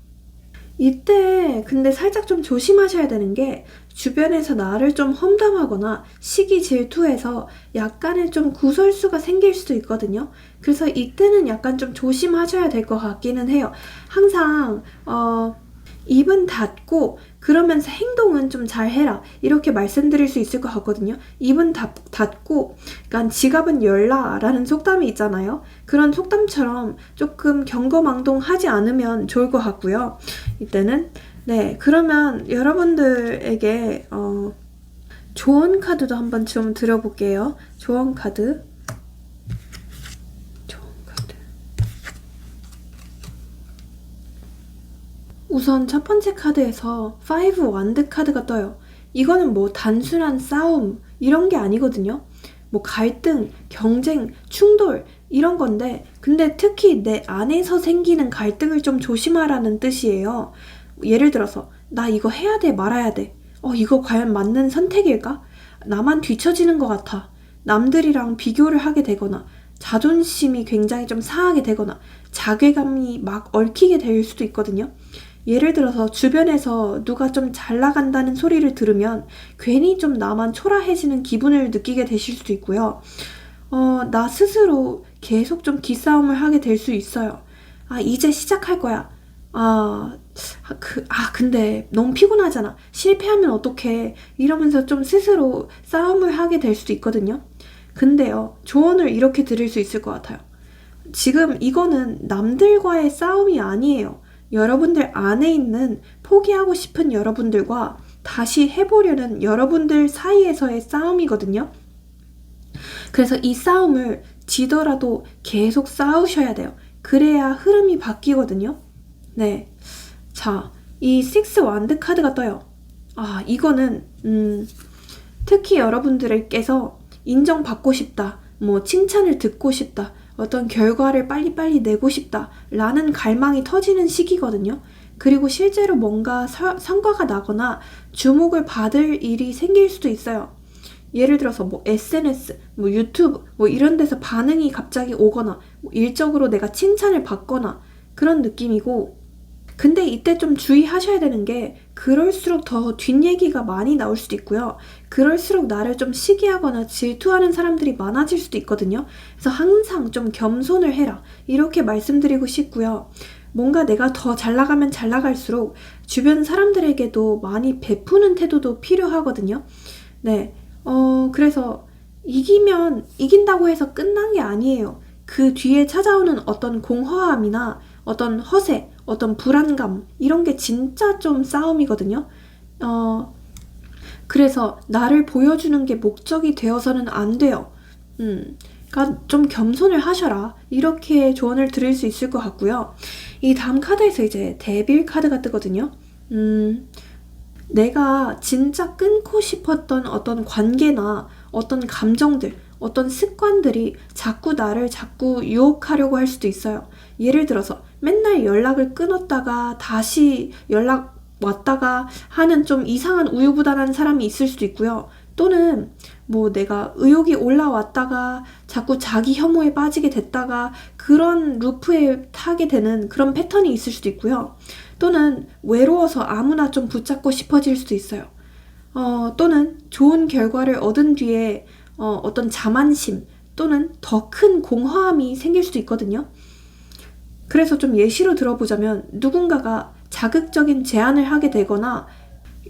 이때 근데 살짝 좀 조심하셔야 되는 게, 주변에서 나를 좀 험담하거나 시기 질투해서 약간의 좀 구설수가 생길 수도 있거든요. 그래서 이때는 약간 좀 조심하셔야 될 것 같기는 해요. 항상 입은 닫고 그러면서 행동은 좀 잘해라, 이렇게 말씀드릴 수 있을 것 같거든요. 입은 닫고, 그러니까 지갑은 열라 라는 속담이 있잖아요. 그런 속담처럼 조금 경거망동하지 않으면 좋을 것 같고요. 이때는 네, 그러면 여러분들에게 조언 카드도 한번 좀 들어볼게요. 조언 카드. 우선 첫 번째 카드에서 5 완드 카드가 떠요. 이거는 뭐 단순한 싸움 이런 게 아니거든요. 뭐 갈등, 경쟁, 충돌 이런 건데, 근데 특히 내 안에서 생기는 갈등을 좀 조심하라는 뜻이에요. 예를 들어서 나 이거 해야 돼, 말아야 돼. 이거 과연 맞는 선택일까? 나만 뒤처지는 것 같아. 남들이랑 비교를 하게 되거나 자존심이 굉장히 좀 상하게 되거나 자괴감이 막 얽히게 될 수도 있거든요. 예를 들어서 주변에서 누가 좀 잘 나간다는 소리를 들으면 괜히 좀 나만 초라해지는 기분을 느끼게 되실 수도 있고요. 나 스스로 계속 좀 기싸움을 하게 될 수 있어요. 이제 시작할 거야. 근데 너무 피곤하잖아. 실패하면 어떡해. 이러면서 좀 스스로 싸움을 하게 될 수도 있거든요. 근데요, 조언을 이렇게 드릴 수 있을 것 같아요. 지금 이거는 남들과의 싸움이 아니에요. 여러분들 안에 있는 포기하고 싶은 여러분들과 다시 해보려는 여러분들 사이에서의 싸움이거든요. 그래서 이 싸움을 지더라도 계속 싸우셔야 돼요. 그래야 흐름이 바뀌거든요. 네. 자, 이 6 완드 카드가 떠요. 이거는 특히 여러분들께서 인정받고 싶다, 뭐 칭찬을 듣고 싶다, 어떤 결과를 빨리빨리 내고 싶다 라는 갈망이 터지는 시기거든요. 그리고 실제로 뭔가 성과가 나거나 주목을 받을 일이 생길 수도 있어요. 예를 들어서 뭐 SNS, 뭐 유튜브, 뭐 이런 데서 반응이 갑자기 오거나, 뭐 일적으로 내가 칭찬을 받거나 그런 느낌이고, 근데 이때 좀 주의하셔야 되는 게, 그럴수록 더 뒷얘기가 많이 나올 수도 있고요. 그럴수록 나를 좀 시기하거나 질투하는 사람들이 많아질 수도 있거든요. 그래서 항상 좀 겸손을 해라, 이렇게 말씀드리고 싶고요. 뭔가 내가 더 잘 나가면 잘 나갈수록 주변 사람들에게도 많이 베푸는 태도도 필요하거든요. 네. 그래서 이긴다고 해서 끝난 게 아니에요. 그 뒤에 찾아오는 어떤 공허함이나 어떤 허세, 어떤 불안감, 이런 게 진짜 좀 싸움이거든요. 그래서 나를 보여주는 게 목적이 되어서는 안 돼요. 그러니까 좀 겸손을 하셔라, 이렇게 조언을 드릴 수 있을 것 같고요. 이 다음 카드에서 이제 데빌 카드가 뜨거든요. 내가 진짜 끊고 싶었던 어떤 관계나 어떤 감정들, 어떤 습관들이 나를 자꾸 유혹하려고 할 수도 있어요. 예를 들어서 맨날 연락을 끊었다가 다시 연락 왔다가 하는 좀 이상한 우유부단한 사람이 있을 수도 있고요. 또는 뭐 내가 의욕이 올라왔다가 자꾸 자기 혐오에 빠지게 됐다가 그런 루프에 타게 되는 그런 패턴이 있을 수도 있고요. 또는 외로워서 아무나 좀 붙잡고 싶어질 수도 있어요. 또는 좋은 결과를 얻은 뒤에 어떤 자만심 또는 더 큰 공허함이 생길 수도 있거든요. 그래서 좀 예시로 들어보자면 누군가가 자극적인 제안을 하게 되거나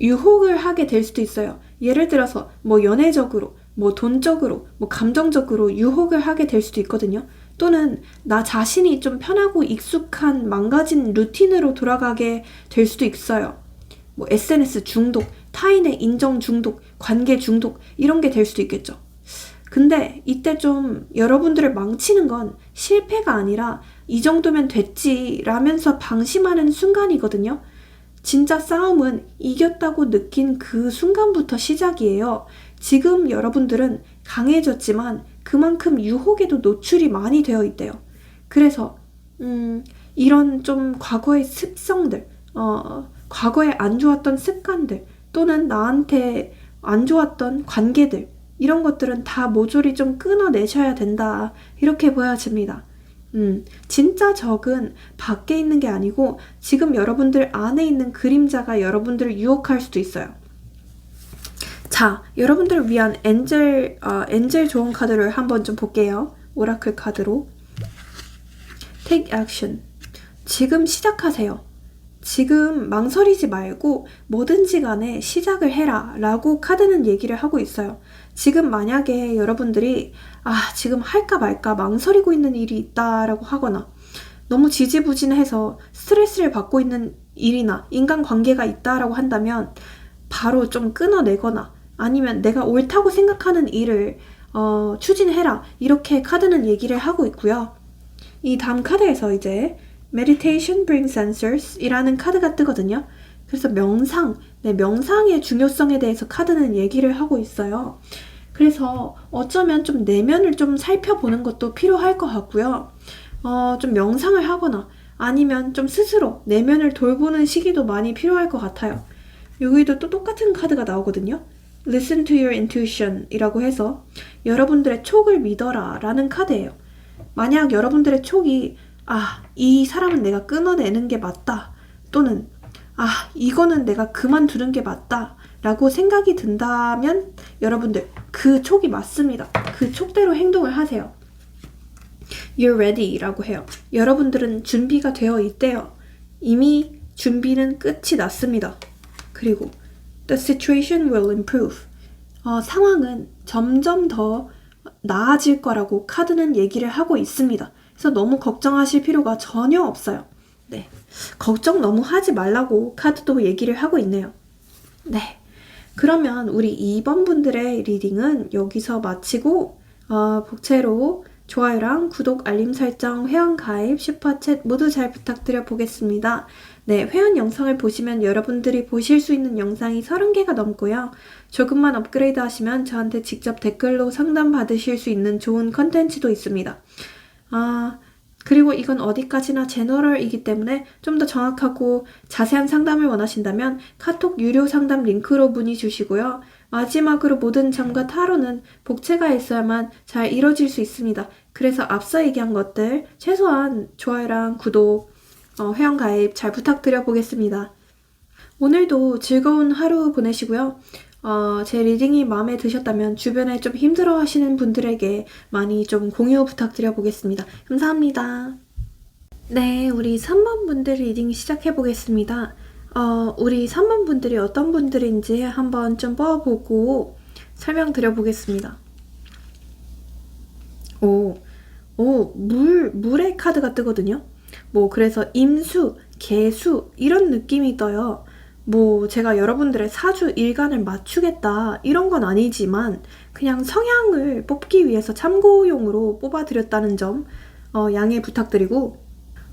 유혹을 하게 될 수도 있어요. 예를 들어서 뭐 연애적으로, 뭐 돈적으로, 뭐 감정적으로 유혹을 하게 될 수도 있거든요. 또는 나 자신이 좀 편하고 익숙한 망가진 루틴으로 돌아가게 될 수도 있어요. 뭐 SNS 중독, 타인의 인정 중독, 관계 중독 이런 게 될 수도 있겠죠. 근데 이때 좀 여러분들을 망치는 건 실패가 아니라 이 정도면 됐지 라면서 방심하는 순간이거든요. 진짜 싸움은 이겼다고 느낀 그 순간부터 시작이에요. 지금 여러분들은 강해졌지만 그만큼 유혹에도 노출이 많이 되어 있대요. 그래서 이런 좀 과거의 습성들, 과거에 안 좋았던 습관들 또는 나한테 안 좋았던 관계들 이런 것들은 다 모조리 좀 끊어내셔야 된다. 이렇게 보여집니다. 진짜 적은 밖에 있는 게 아니고 지금 여러분들 안에 있는 그림자가 여러분들을 유혹할 수도 있어요. 자, 여러분들을 위한 엔젤 조언 카드를 한번 좀 볼게요. 오라클 카드로. Take action. 지금 시작하세요. 지금 망설이지 말고 뭐든지 간에 시작을 해라 라고 카드는 얘기를 하고 있어요. 지금 만약에 여러분들이 지금 할까 말까 망설이고 있는 일이 있다라고 하거나 너무 지지부진해서 스트레스를 받고 있는 일이나 인간관계가 있다라고 한다면 바로 좀 끊어내거나 아니면 내가 옳다고 생각하는 일을 추진해라 이렇게 카드는 얘기를 하고 있고요. 이 다음 카드에서 이제 Meditation brings answers 이라는 카드가 뜨거든요. 그래서 명상의 중요성에 대해서 카드는 얘기를 하고 있어요. 그래서 어쩌면 좀 내면을 좀 살펴보는 것도 필요할 것 같고요. 좀 명상을 하거나 아니면 좀 스스로 내면을 돌보는 시기도 많이 필요할 것 같아요. 여기도 또 똑같은 카드가 나오거든요. Listen to your intuition 이라고 해서 여러분들의 촉을 믿어라 라는 카드예요. 만약 여러분들의 촉이 이 사람은 내가 끊어내는 게 맞다 또는 이거는 내가 그만두는 게 맞다 라고 생각이 든다면 여러분들 그 촉이 맞습니다. 그 촉대로 행동을 하세요. You're ready 라고 해요. 여러분들은 준비가 되어 있대요. 이미 준비는 끝이 났습니다. 그리고 The situation will improve. 상황은 점점 더 나아질 거라고 카드는 얘기를 하고 있습니다. 그래서 너무 걱정하실 필요가 전혀 없어요. 네, 걱정 너무 하지 말라고 카드도 얘기를 하고 있네요. 네, 그러면 우리 2번 분들의 리딩은 여기서 마치고 복채로 좋아요랑 구독, 알림 설정, 회원가입, 슈퍼챗 모두 잘 부탁드려 보겠습니다. 네, 회원 영상을 보시면 여러분들이 보실 수 있는 영상이 30개가 넘고요. 조금만 업그레이드 하시면 저한테 직접 댓글로 상담 받으실 수 있는 좋은 컨텐츠도 있습니다. 그리고 이건 어디까지나 제너럴이기 때문에 좀 더 정확하고 자세한 상담을 원하신다면 카톡 유료 상담 링크로 문의 주시고요. 마지막으로 모든 점과 타로는 복채가 있어야만 잘 이뤄질 수 있습니다. 그래서 앞서 얘기한 것들 최소한 좋아요랑 구독, 회원가입 잘 부탁드려 보겠습니다. 오늘도 즐거운 하루 보내시고요. 제 리딩이 마음에 드셨다면 주변에 좀 힘들어 하시는 분들에게 많이 좀 공유 부탁드려 보겠습니다. 감사합니다. 네, 우리 3번 분들 리딩 시작해 보겠습니다. 우리 3번 분들이 어떤 분들인지 한번 좀 뽑아보고 설명드려 보겠습니다. 물의 카드가 뜨거든요. 그래서 임수, 개수 이런 느낌이 떠요. 제가 여러분들의 사주 일간을 맞추겠다 이런 건 아니지만 그냥 성향을 뽑기 위해서 참고용으로 뽑아드렸다는 점 양해 부탁드리고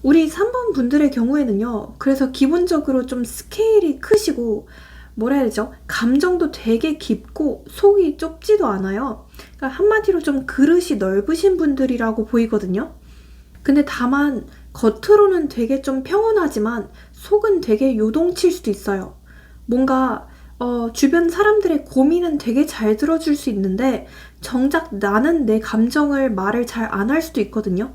우리 3번 분들의 경우에는요. 그래서 기본적으로 좀 스케일이 크시고 뭐라 해야 되죠? 감정도 되게 깊고 속이 좁지도 않아요. 그러니까 한마디로 좀 그릇이 넓으신 분들이라고 보이거든요. 근데 다만 겉으로는 되게 좀 평온하지만 속은 되게 요동칠 수도 있어요. 뭔가 주변 사람들의 고민은 되게 잘 들어줄 수 있는데 정작 나는 내 감정을 말을 잘 안 할 수도 있거든요.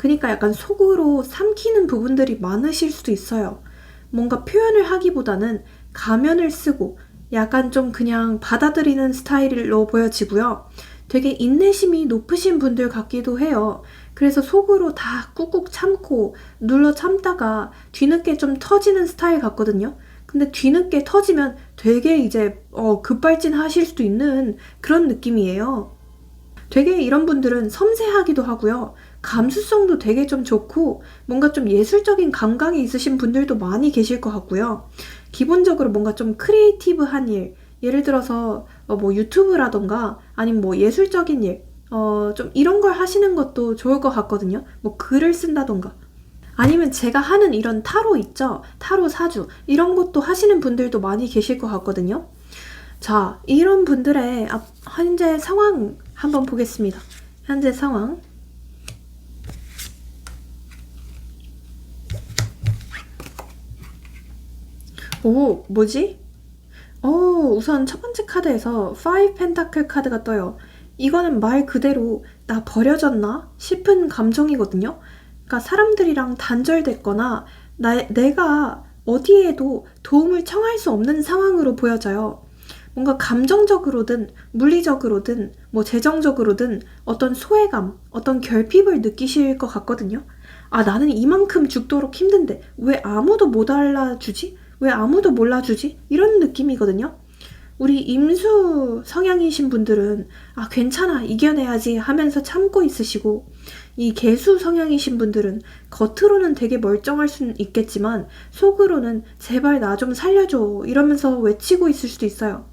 그러니까 약간 속으로 삼키는 부분들이 많으실 수도 있어요. 뭔가 표현을 하기보다는 가면을 쓰고 약간 좀 그냥 받아들이는 스타일로 보여지고요. 되게 인내심이 높으신 분들 같기도 해요. 그래서 속으로 다 꾹꾹 참고 눌러 참다가 뒤늦게 좀 터지는 스타일 같거든요. 근데 뒤늦게 터지면 되게 이제 급발진 하실 수도 있는 그런 느낌이에요. 되게 이런 분들은 섬세하기도 하고요. 감수성도 되게 좀 좋고 뭔가 좀 예술적인 감각이 있으신 분들도 많이 계실 것 같고요. 기본적으로 뭔가 좀 크리에이티브한 일, 예를 들어서 뭐 유튜브라던가 아니면 뭐 예술적인 일, 좀 이런 걸 하시는 것도 좋을 것 같거든요. 뭐 글을 쓴다던가 아니면 제가 하는 이런 타로 있죠? 타로 사주 이런 것도 하시는 분들도 많이 계실 것 같거든요. 자, 이런 분들의 현재 상황 한번 보겠습니다. 현재 상황. 오, 뭐지? 우선 첫 번째 카드에서 5 펜타클 카드가 떠요. 이거는 말 그대로 나 버려졌나 싶은 감정이거든요. 그러니까 사람들이랑 단절됐거나 내가 어디에도 도움을 청할 수 없는 상황으로 보여져요. 뭔가 감정적으로든 물리적으로든 뭐 재정적으로든 어떤 소외감, 어떤 결핍을 느끼실 것 같거든요. 아, 나는 이만큼 죽도록 힘든데 왜 아무도 못 알아주지? 왜 아무도 몰라주지? 이런 느낌이거든요. 우리 임수 성향이신 분들은 아, 괜찮아, 이겨내야지 하면서 참고 있으시고, 이 개수 성향이신 분들은 겉으로는 되게 멀쩡할 수는 있겠지만 속으로는 제발 나 좀 살려줘 이러면서 외치고 있을 수도 있어요.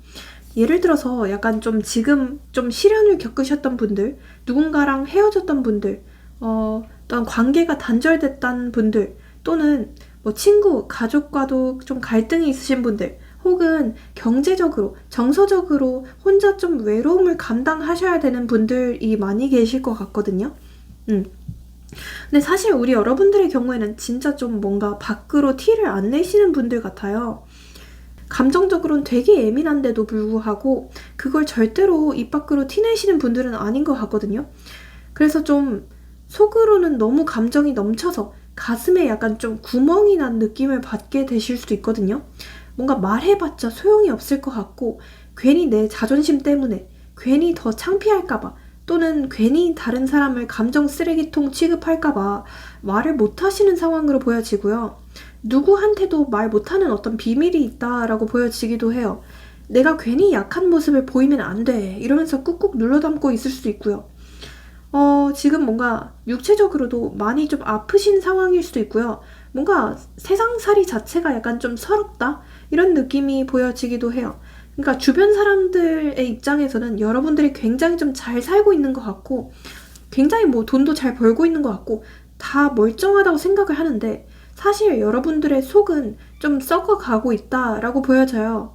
예를 들어서 약간 좀 지금 좀 시련을 겪으셨던 분들, 누군가랑 헤어졌던 분들, 어떤 관계가 단절됐던 분들, 또는 뭐 친구, 가족과도 좀 갈등이 있으신 분들, 혹은 경제적으로, 정서적으로 혼자 좀 외로움을 감당하셔야 되는 분들이 많이 계실 것 같거든요. 근데 사실 우리 여러분들의 경우에는 진짜 좀 뭔가 밖으로 티를 안 내시는 분들 같아요. 감정적으로는 되게 예민한데도 불구하고 그걸 절대로 입 밖으로 티내시는 분들은 아닌 것 같거든요. 그래서 좀 속으로는 너무 감정이 넘쳐서 가슴에 약간 좀 구멍이 난 느낌을 받게 되실 수도 있거든요. 뭔가 말해봤자 소용이 없을 것 같고 괜히 내 자존심 때문에 괜히 더 창피할까봐 또는 괜히 다른 사람을 감정 쓰레기통 취급할까봐 말을 못하시는 상황으로 보여지고요. 누구한테도 말 못하는 어떤 비밀이 있다라고 보여지기도 해요. 내가 괜히 약한 모습을 보이면 안 돼 이러면서 꾹꾹 눌러 담고 있을 수도 있고요. 지금 뭔가 육체적으로도 많이 좀 아프신 상황일 수도 있고요. 뭔가 세상살이 자체가 약간 좀 서럽다 이런 느낌이 보여지기도 해요. 그러니까 주변 사람들의 입장에서는 여러분들이 굉장히 좀 잘 살고 있는 것 같고 굉장히 뭐 돈도 잘 벌고 있는 것 같고 다 멀쩡하다고 생각을 하는데 사실 여러분들의 속은 좀 썩어가고 있다라고 보여져요.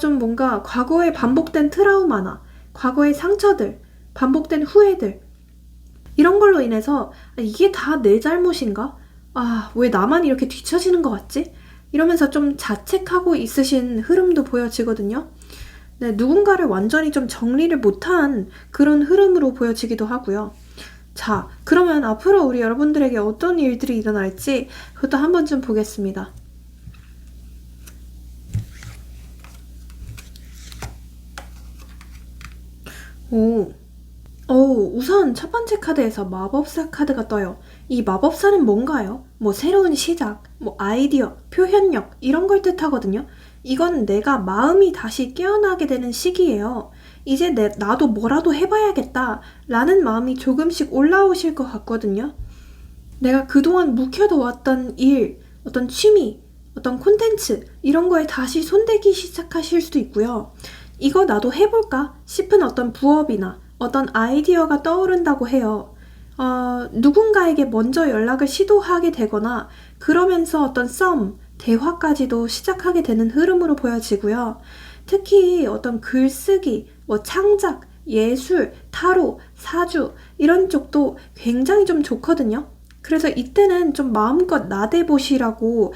좀 뭔가 과거에 반복된 트라우마나 과거의 상처들, 반복된 후회들 이런 걸로 인해서 이게 다 내 잘못인가? 아, 왜 나만 이렇게 뒤처지는 것 같지? 이러면서 좀 자책하고 있으신 흐름도 보여지거든요. 네, 누군가를 완전히 좀 정리를 못한 그런 흐름으로 보여지기도 하고요. 자, 그러면 앞으로 우리 여러분들에게 어떤 일들이 일어날지 그것도 한번 좀 보겠습니다. 우선 첫 번째 카드에서 마법사 카드가 떠요. 이 마법사는 뭔가요? 뭐 새로운 시작, 뭐 아이디어, 표현력 이런 걸 뜻하거든요. 이건 내가 마음이 다시 깨어나게 되는 시기예요. 이제 나도 뭐라도 해봐야겠다 라는 마음이 조금씩 올라오실 것 같거든요. 내가 그동안 묵혀둬왔던 일, 어떤 취미, 어떤 콘텐츠 이런 거에 다시 손대기 시작하실 수도 있고요. 이거 나도 해볼까 싶은 어떤 부업이나 어떤 아이디어가 떠오른다고 해요. 누군가에게 먼저 연락을 시도하게 되거나 그러면서 어떤 대화까지도 시작하게 되는 흐름으로 보여지고요. 특히 어떤 글쓰기, 뭐 창작, 예술, 타로, 사주 이런 쪽도 굉장히 좀 좋거든요. 그래서 이때는 좀 마음껏 나대보시라고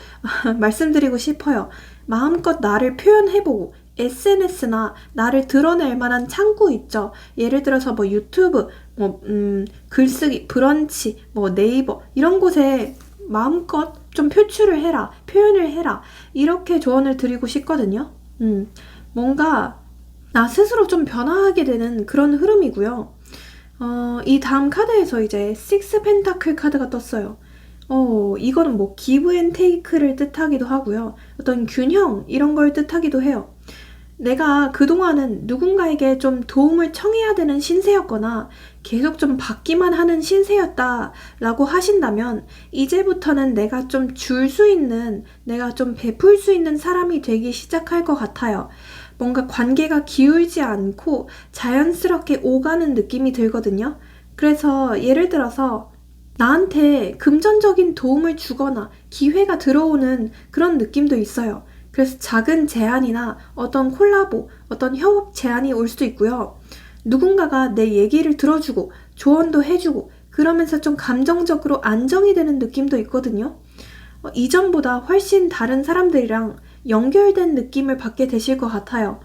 말씀드리고 싶어요. 마음껏 나를 표현해보고 SNS나 나를 드러낼 만한 창구 있죠. 예를 들어서 뭐 유튜브, 글쓰기, 브런치, 뭐 네이버 이런 곳에 마음껏 좀 표출을 해라, 표현을 해라 이렇게 조언을 드리고 싶거든요. 뭔가 나 스스로 좀 변화하게 되는 그런 흐름이고요. 이 다음 카드에서 이제 식스 펜타클 카드가 떴어요. 이거는 뭐 기브 앤 테이크를 뜻하기도 하고요. 어떤 균형 이런 걸 뜻하기도 해요. 내가 그동안은 누군가에게 좀 도움을 청해야 되는 신세였거나 계속 좀 받기만 하는 신세였다라고 하신다면 이제부터는 내가 좀 줄 수 있는, 내가 좀 베풀 수 있는 사람이 되기 시작할 것 같아요. 뭔가 관계가 기울지 않고 자연스럽게 오가는 느낌이 들거든요. 그래서 예를 들어서 나한테 금전적인 도움을 주거나 기회가 들어오는 그런 느낌도 있어요. 그래서 작은 제안이나 어떤 콜라보, 어떤 협업 제안이 올 수도 있고요. 누군가가 내 얘기를 들어주고 조언도 해주고 그러면서 좀 감정적으로 안정이 되는 느낌도 있거든요. 이전보다 훨씬 다른 사람들이랑 연결된 느낌을 받게 되실 것 같아요.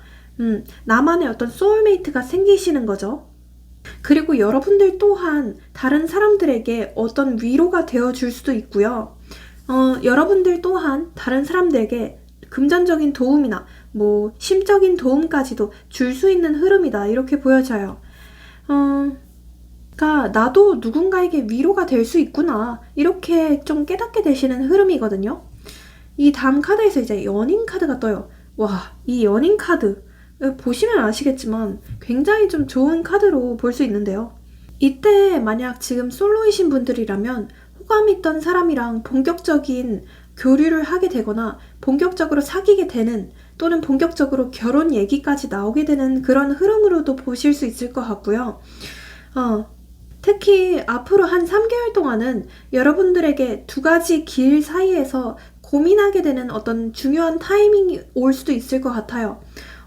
나만의 어떤 소울메이트가 생기시는 거죠. 그리고 여러분들 또한 다른 사람들에게 어떤 위로가 되어줄 수도 있고요. 여러분들 또한 다른 사람들에게 금전적인 도움이나 뭐 심적인 도움까지도 줄 수 있는 흐름이다 이렇게 보여져요. 그러니까 나도 누군가에게 위로가 될 수 있구나 이렇게 좀 깨닫게 되시는 흐름이거든요. 이 다음 카드에서 이제 연인 카드가 떠요. 와, 이 연인 카드 보시면 아시겠지만 굉장히 좀 좋은 카드로 볼 수 있는데요. 이때 만약 지금 솔로이신 분들이라면 호감 있던 사람이랑 본격적인 교류를 하게 되거나 본격적으로 사귀게 되는 또는 본격적으로 결혼 얘기까지 나오게 되는 그런 흐름으로도 보실 수 있을 것 같고요. 특히 앞으로 한 3개월 동안은 여러분들에게 두 가지 길 사이에서 고민하게 되는 어떤 중요한 타이밍이 올 수도 있을 것 같아요.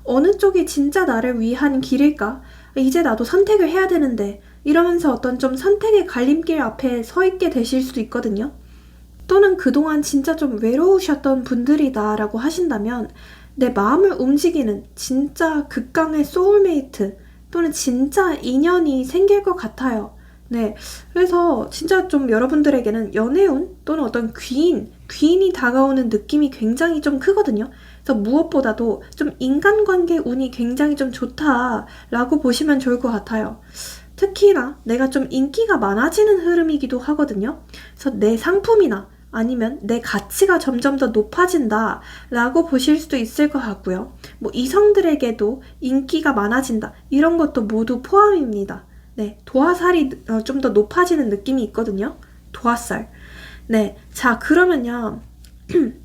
어느 쪽이 진짜 나를 위한 길일까? 이제 나도 선택을 해야 되는데 이러면서 어떤 좀 선택의 갈림길 앞에 서 있게 되실 수도 있거든요. 또는 그동안 진짜 좀 외로우셨던 분들이다 라고 하신다면 내 마음을 움직이는 진짜 극강의 소울메이트 또는 진짜 인연이 생길 것 같아요. 네, 그래서 진짜 좀 여러분들에게는 연애운 또는 어떤 귀인이 다가오는 느낌이 굉장히 좀 크거든요. 그래서 무엇보다도 좀 인간관계 운이 굉장히 좀 좋다라고 보시면 좋을 것 같아요. 특히나 내가 좀 인기가 많아지는 흐름이기도 하거든요. 그래서 내 상품이나 아니면 내 가치가 점점 더 높아진다 라고 보실 수도 있을 것 같고요. 뭐 이성들에게도 인기가 많아진다 이런 것도 모두 포함입니다. 네, 도화살이 좀 더 높아지는 느낌이 있거든요. 도화살. 네, 자 그러면요.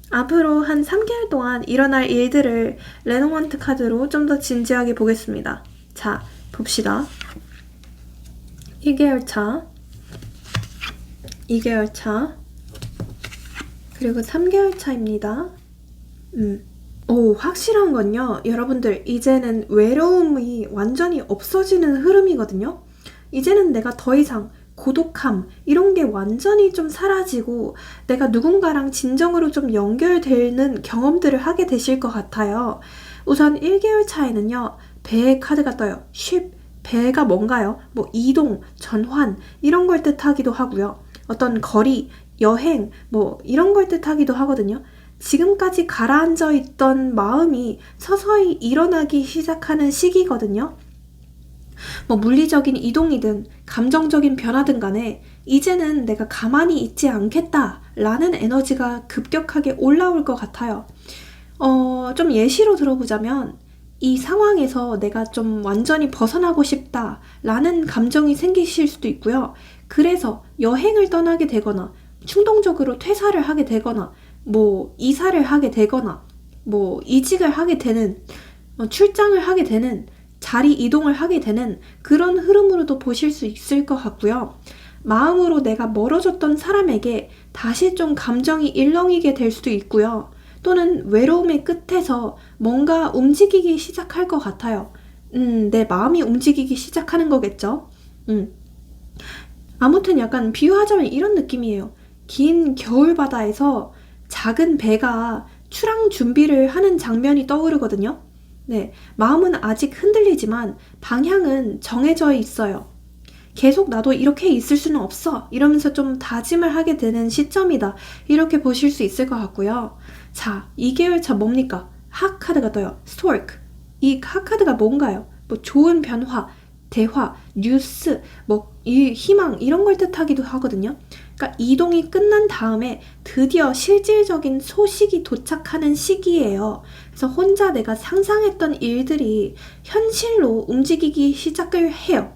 앞으로 한 3개월 동안 일어날 일들을 레노먼트 카드로 좀 더 진지하게 보겠습니다. 자, 봅시다. 1개월 차, 2개월 차, 그리고 3개월 차입니다. 확실한 건요. 여러분들 이제는 외로움이 완전히 없어지는 흐름이거든요. 이제는 내가 더 이상 고독함 이런 게 완전히 좀 사라지고 내가 누군가랑 진정으로 좀 연결되는 경험들을 하게 되실 것 같아요. 우선 1개월 차에는요. 배의 카드가 떠요. 쉽, 배가 뭔가요? 뭐 이동, 전환 이런 걸 뜻하기도 하고요. 어떤 거리, 여행 뭐 이런 걸 뜻하기도 하거든요. 지금까지 가라앉아 있던 마음이 서서히 일어나기 시작하는 시기거든요. 뭐 물리적인 이동이든 감정적인 변화든 간에 이제는 내가 가만히 있지 않겠다라는 에너지가 급격하게 올라올 것 같아요. 좀 예시로 들어보자면 이 상황에서 내가 좀 완전히 벗어나고 싶다라는 감정이 생기실 수도 있고요. 그래서 여행을 떠나게 되거나 충동적으로 퇴사를 하게 되거나 뭐 이사를 하게 되거나 뭐 이직을 하게 되는 출장을 하게 되는 자리 이동을 하게 되는 그런 흐름으로도 보실 수 있을 것 같고요. 마음으로 내가 멀어졌던 사람에게 다시 좀 감정이 일렁이게 될 수도 있고요. 또는 외로움의 끝에서 뭔가 움직이기 시작할 것 같아요. 내 마음이 움직이기 시작하는 거겠죠. 아무튼 약간 비유하자면 이런 느낌이에요. 긴 겨울바다에서 작은 배가 출항 준비를 하는 장면이 떠오르거든요. 네, 마음은 아직 흔들리지만 방향은 정해져 있어요. 계속 나도 이렇게 있을 수는 없어. 이러면서 좀 다짐을 하게 되는 시점이다. 이렇게 보실 수 있을 것 같고요. 자, 2개월 차 뭡니까? 핫카드가 떠요. 스토이크. 이 핫카드가 뭔가요? 뭐 좋은 변화, 대화, 뉴스, 뭐 이 희망 이런 걸 뜻하기도 하거든요. 그러니까 이동이 끝난 다음에 드디어 실질적인 소식이 도착하는 시기예요. 그래서 혼자 내가 상상했던 일들이 현실로 움직이기 시작을 해요.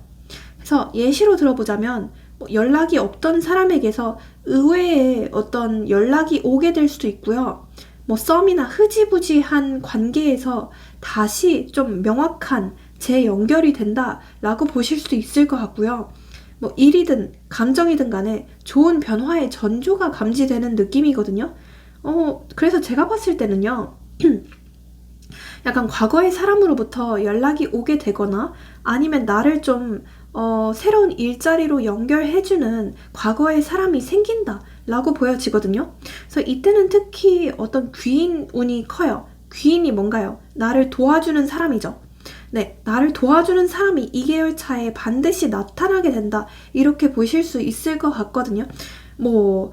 그래서 예시로 들어보자면 뭐 연락이 없던 사람에게서 의외의 어떤 연락이 오게 될 수도 있고요. 뭐 썸이나 흐지부지한 관계에서 다시 좀 명확한 재연결이 된다라고 보실 수도 있을 것 같고요. 뭐 일이든 감정이든 간에 좋은 변화의 전조가 감지되는 느낌이거든요. 그래서 제가 봤을 때는요. 약간 과거의 사람으로부터 연락이 오게 되거나 아니면 나를 좀 새로운 일자리로 연결해주는 과거의 사람이 생긴다 라고 보여지거든요. 그래서 이때는 특히 어떤 귀인 운이 커요. 귀인이 뭔가요? 나를 도와주는 사람이죠. 네, 나를 도와주는 사람이 2개월 차에 반드시 나타나게 된다. 이렇게 보실 수 있을 것 같거든요. 뭐,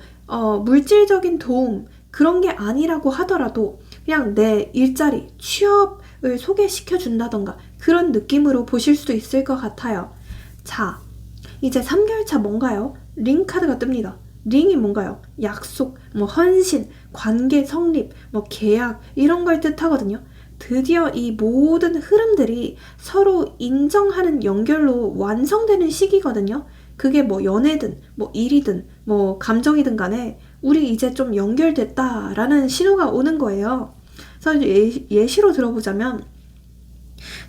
물질적인 도움, 그런 게 아니라고 하더라도 그냥 내 일자리, 취업을 소개시켜 준다던가 그런 느낌으로 보실 수도 있을 것 같아요. 자, 이제 3개월 차 뭔가요? 링 카드가 뜹니다. 링이 뭔가요? 약속, 뭐 헌신, 관계 성립, 뭐 계약 이런 걸 뜻하거든요. 드디어 이 모든 흐름들이 서로 인정하는 연결로 완성되는 시기거든요. 그게 뭐 연애든 뭐 일이든 뭐 감정이든 간에 우리 이제 좀 연결됐다라는 신호가 오는 거예요. 그래서 예시로 들어보자면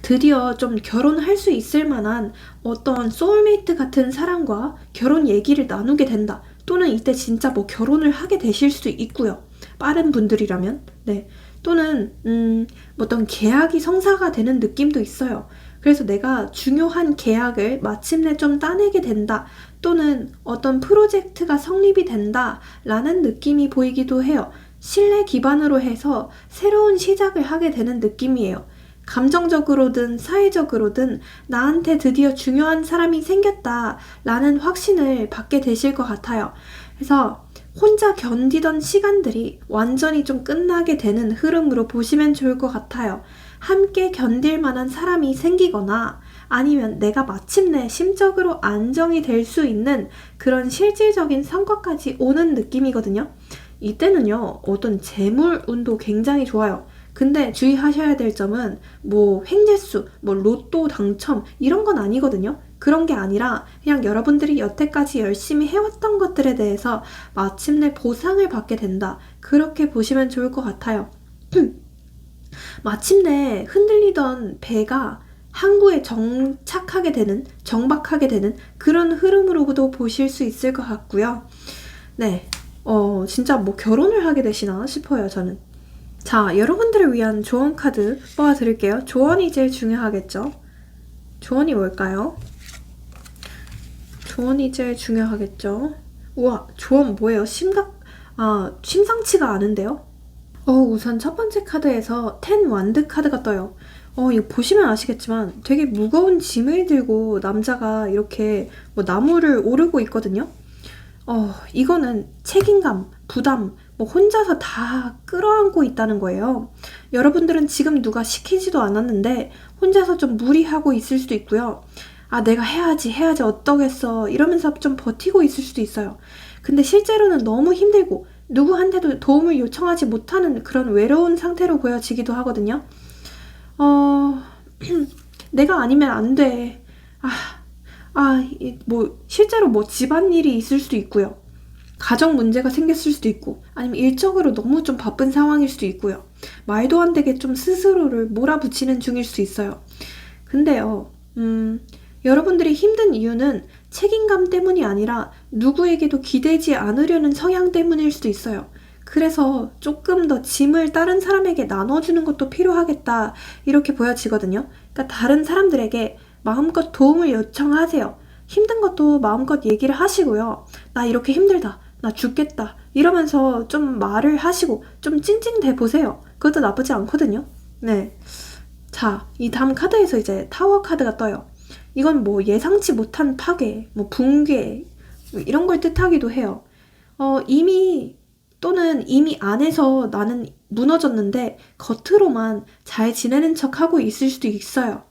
드디어 좀 결혼할 수 있을 만한 어떤 소울메이트 같은 사람과 결혼 얘기를 나누게 된다. 또는 이때 진짜 뭐 결혼을 하게 되실 수도 있고요. 빠른 분들이라면. 네. 또는 어떤 계약이 성사가 되는 느낌도 있어요. 그래서 내가 중요한 계약을 마침내 좀 따내게 된다. 또는 어떤 프로젝트가 성립이 된다. 라는 느낌이 보이기도 해요. 신뢰 기반으로 해서 새로운 시작을 하게 되는 느낌이에요. 감정적으로든 사회적으로든 나한테 드디어 중요한 사람이 생겼다 라는 확신을 받게 되실 것 같아요. 그래서 혼자 견디던 시간들이 완전히 좀 끝나게 되는 흐름으로 보시면 좋을 것 같아요. 함께 견딜 만한 사람이 생기거나 아니면 내가 마침내 심적으로 안정이 될 수 있는 그런 실질적인 성과까지 오는 느낌이거든요. 이때는요, 어떤 재물 운도 굉장히 좋아요. 근데 주의하셔야 될 점은 뭐 횡재수, 뭐 로또 당첨 이런 건 아니거든요. 그런 게 아니라 그냥 여러분들이 여태까지 열심히 해왔던 것들에 대해서 마침내 보상을 받게 된다. 그렇게 보시면 좋을 것 같아요. 마침내 흔들리던 배가 항구에 정착하게 되는, 정박하게 되는 그런 흐름으로도 보실 수 있을 것 같고요. 네, 진짜 뭐 결혼을 하게 되시나 싶어요, 저는. 자, 여러분들을 위한 조언 카드 뽑아드릴게요. 조언이 제일 중요하겠죠? 조언이 뭘까요? 조언이 제일 중요하겠죠? 우와, 조언 뭐예요? 심상치가 않은데요? 우선 첫 번째 카드에서 10 완드 카드가 떠요. 이거 보시면 아시겠지만 되게 무거운 짐을 들고 남자가 이렇게 뭐 나무를 오르고 있거든요? 이거는 책임감, 부담, 뭐 혼자서 다 끌어안고 있다는 거예요. 여러분들은 지금 누가 시키지도 않았는데 혼자서 좀 무리하고 있을 수도 있고요. 아, 내가 해야지 어떠겠어 이러면서 좀 버티고 있을 수도 있어요. 근데 실제로는 너무 힘들고 누구한테도 도움을 요청하지 못하는 그런 외로운 상태로 보여지기도 하거든요. 내가 아니면 안 돼. 뭐 실제로 뭐 집안일이 있을 수도 있고요. 가정 문제가 생겼을 수도 있고 아니면 일적으로 너무 좀 바쁜 상황일 수도 있고요. 말도 안 되게 좀 스스로를 몰아붙이는 중일 수도 있어요. 근데요, 여러분들이 힘든 이유는 책임감 때문이 아니라 누구에게도 기대지 않으려는 성향 때문일 수도 있어요. 그래서 조금 더 짐을 다른 사람에게 나눠주는 것도 필요하겠다 이렇게 보여지거든요. 그러니까 다른 사람들에게 마음껏 도움을 요청하세요. 힘든 것도 마음껏 얘기를 하시고요. 나 이렇게 힘들다. 나 죽겠다. 이러면서 좀 말을 하시고 좀 찡찡대 보세요. 그것도 나쁘지 않거든요. 네. 자, 이 다음 카드에서 이제 타워 카드가 떠요. 이건 뭐 예상치 못한 파괴, 뭐 붕괴, 뭐 이런 걸 뜻하기도 해요. 이미 또는 이미 안에서 나는 무너졌는데 겉으로만 잘 지내는 척하고 있을 수도 있어요.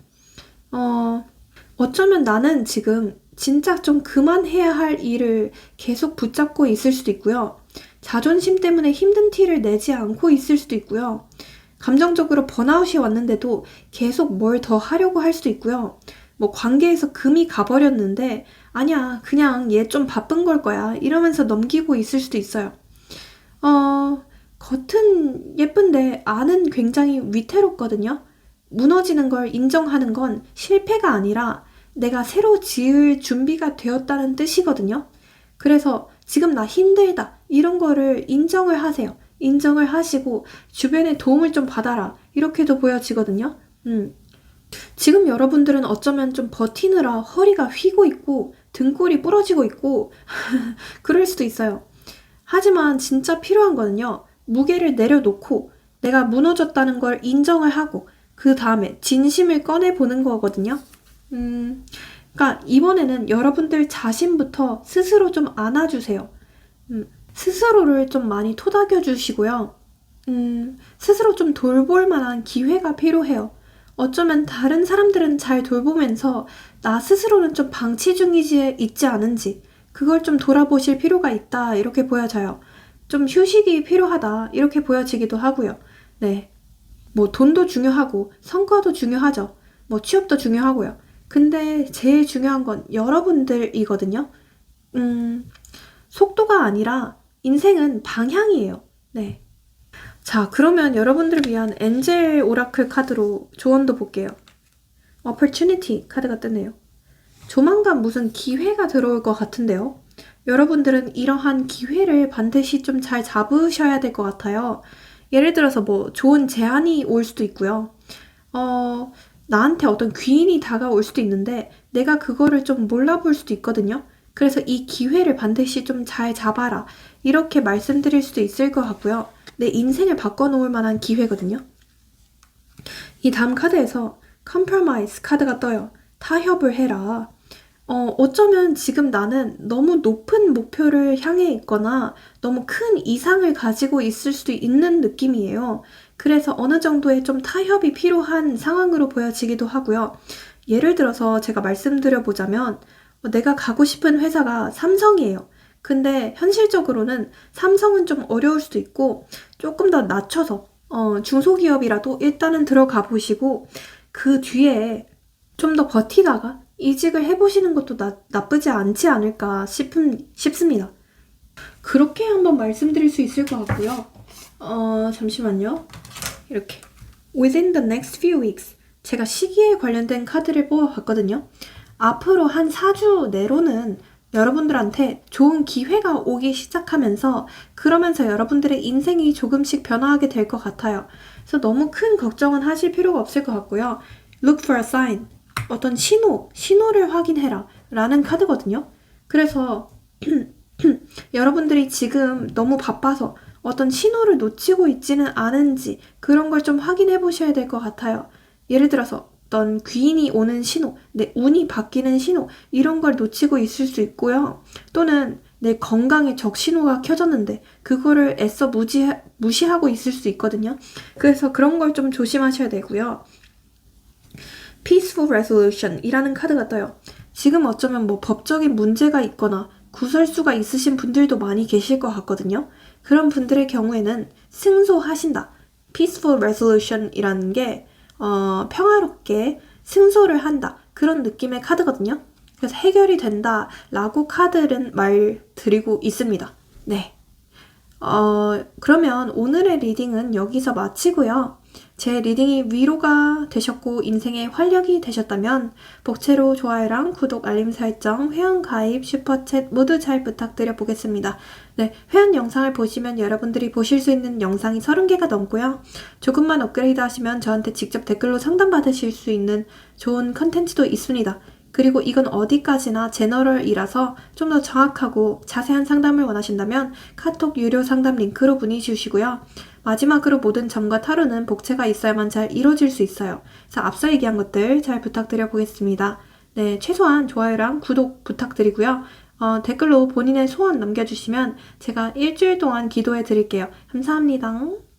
어쩌면 나는 지금 진짜 좀 그만해야 할 일을 계속 붙잡고 있을 수도 있고요. 자존심 때문에 힘든 티를 내지 않고 있을 수도 있고요. 감정적으로 번아웃이 왔는데도 계속 뭘 더 하려고 할 수도 있고요. 뭐 관계에서 금이 가버렸는데 아니야, 그냥 얘 좀 바쁜 걸 거야 이러면서 넘기고 있을 수도 있어요. 겉은 예쁜데 안은 굉장히 위태롭거든요. 무너지는 걸 인정하는 건 실패가 아니라 내가 새로 지을 준비가 되었다는 뜻이거든요. 그래서 지금 나 힘들다 이런 거를 인정을 하세요. 인정을 하시고 주변에 도움을 좀 받아라 이렇게도 보여지거든요. 지금 여러분들은 어쩌면 좀 버티느라 허리가 휘고 있고 등골이 부러지고 있고 그럴 수도 있어요. 하지만 진짜 필요한 거는요. 무게를 내려놓고 내가 무너졌다는 걸 인정을 하고 그 다음에 진심을 꺼내보는 거거든요. 그러니까 이번에는 여러분들 자신부터 스스로 좀 안아주세요. 스스로를 좀 많이 토닥여 주시고요. 스스로 좀 돌볼 만한 기회가 필요해요. 어쩌면 다른 사람들은 잘 돌보면서 나 스스로는 좀 방치 중이지 있지 않은지 그걸 좀 돌아보실 필요가 있다 이렇게 보여져요. 좀 휴식이 필요하다 이렇게 보여지기도 하고요. 네, 뭐 돈도 중요하고 성과도 중요하죠. 뭐 취업도 중요하고요. 근데 제일 중요한 건 여러분들이거든요. 속도가 아니라 인생은 방향이에요. 네. 자, 그러면 여러분들을 위한 엔젤 오라클 카드로 조언도 볼게요. Opportunity 카드가 뜨네요. 조만간 무슨 기회가 들어올 것 같은데요. 여러분들은 이러한 기회를 반드시 좀 잘 잡으셔야 될 것 같아요. 예를 들어서 뭐 좋은 제안이 올 수도 있고요. 나한테 어떤 귀인이 다가올 수도 있는데 내가 그거를 좀 몰라볼 수도 있거든요. 그래서 이 기회를 반드시 좀 잘 잡아라. 이렇게 말씀드릴 수도 있을 것 같고요. 내 인생을 바꿔놓을 만한 기회거든요. 이 다음 카드에서 Compromise 카드가 떠요. 타협을 해라. 어쩌면 지금 나는 너무 높은 목표를 향해 있거나 너무 큰 이상을 가지고 있을 수도 있는 느낌이에요. 그래서 어느 정도의 좀 타협이 필요한 상황으로 보여지기도 하고요. 예를 들어서 제가 말씀드려보자면 내가 가고 싶은 회사가 삼성이에요. 근데 현실적으로는 삼성은 좀 어려울 수도 있고 조금 더 낮춰서 중소기업이라도 일단은 들어가 보시고 그 뒤에 좀 더 버티다가 이직을 해보시는 것도 나쁘지 않지 않을까 싶습니다. 그렇게 한번 말씀드릴 수 있을 것 같고요. 잠시만요. 이렇게 Within the next few weeks 제가 시기에 관련된 카드를 뽑아봤거든요. 앞으로 한 4주 내로는 여러분들한테 좋은 기회가 오기 시작하면서 그러면서 여러분들의 인생이 조금씩 변화하게 될 것 같아요. 그래서 너무 큰 걱정은 하실 필요가 없을 것 같고요. Look for a sign. 어떤 신호를 확인해라 라는 카드거든요. 그래서 여러분들이 지금 너무 바빠서 어떤 신호를 놓치고 있지는 않은지 그런 걸 좀 확인해 보셔야 될 것 같아요. 예를 들어서 어떤 귀인이 오는 신호, 내 운이 바뀌는 신호 이런 걸 놓치고 있을 수 있고요. 또는 내 건강에 적신호가 켜졌는데 그거를 애써 무시하고 있을 수 있거든요. 그래서 그런 걸 좀 조심하셔야 되고요. Peaceful Resolution 이라는 카드가 떠요. 지금 어쩌면 뭐 법적인 문제가 있거나 구설수가 있으신 분들도 많이 계실 것 같거든요. 그런 분들의 경우에는 승소하신다. Peaceful Resolution 이라는 게 평화롭게 승소를 한다. 그런 느낌의 카드거든요. 그래서 해결이 된다 라고 카드는 말드리고 있습니다. 네. 그러면 오늘의 리딩은 여기서 마치고요. 제 리딩이 위로가 되셨고 인생에 활력이 되셨다면 복채로 좋아요랑 구독, 알림 설정, 회원가입, 슈퍼챗 모두 잘 부탁드려 보겠습니다. 네, 회원 영상을 보시면 여러분들이 보실 수 있는 영상이 30개가 넘고요. 조금만 업그레이드 하시면 저한테 직접 댓글로 상담받으실 수 있는 좋은 컨텐츠도 있습니다. 그리고 이건 어디까지나 제너럴이라서 좀 더 정확하고 자세한 상담을 원하신다면 카톡 유료 상담 링크로 문의 주시고요. 마지막으로 모든 점과 타로는 복채가 있어야만 잘 이루어질 수 있어요. 그래서 앞서 얘기한 것들 잘 부탁드려 보겠습니다. 네, 최소한 좋아요랑 구독 부탁드리고요. 댓글로 본인의 소원 남겨주시면 제가 일주일 동안 기도해 드릴게요. 감사합니다.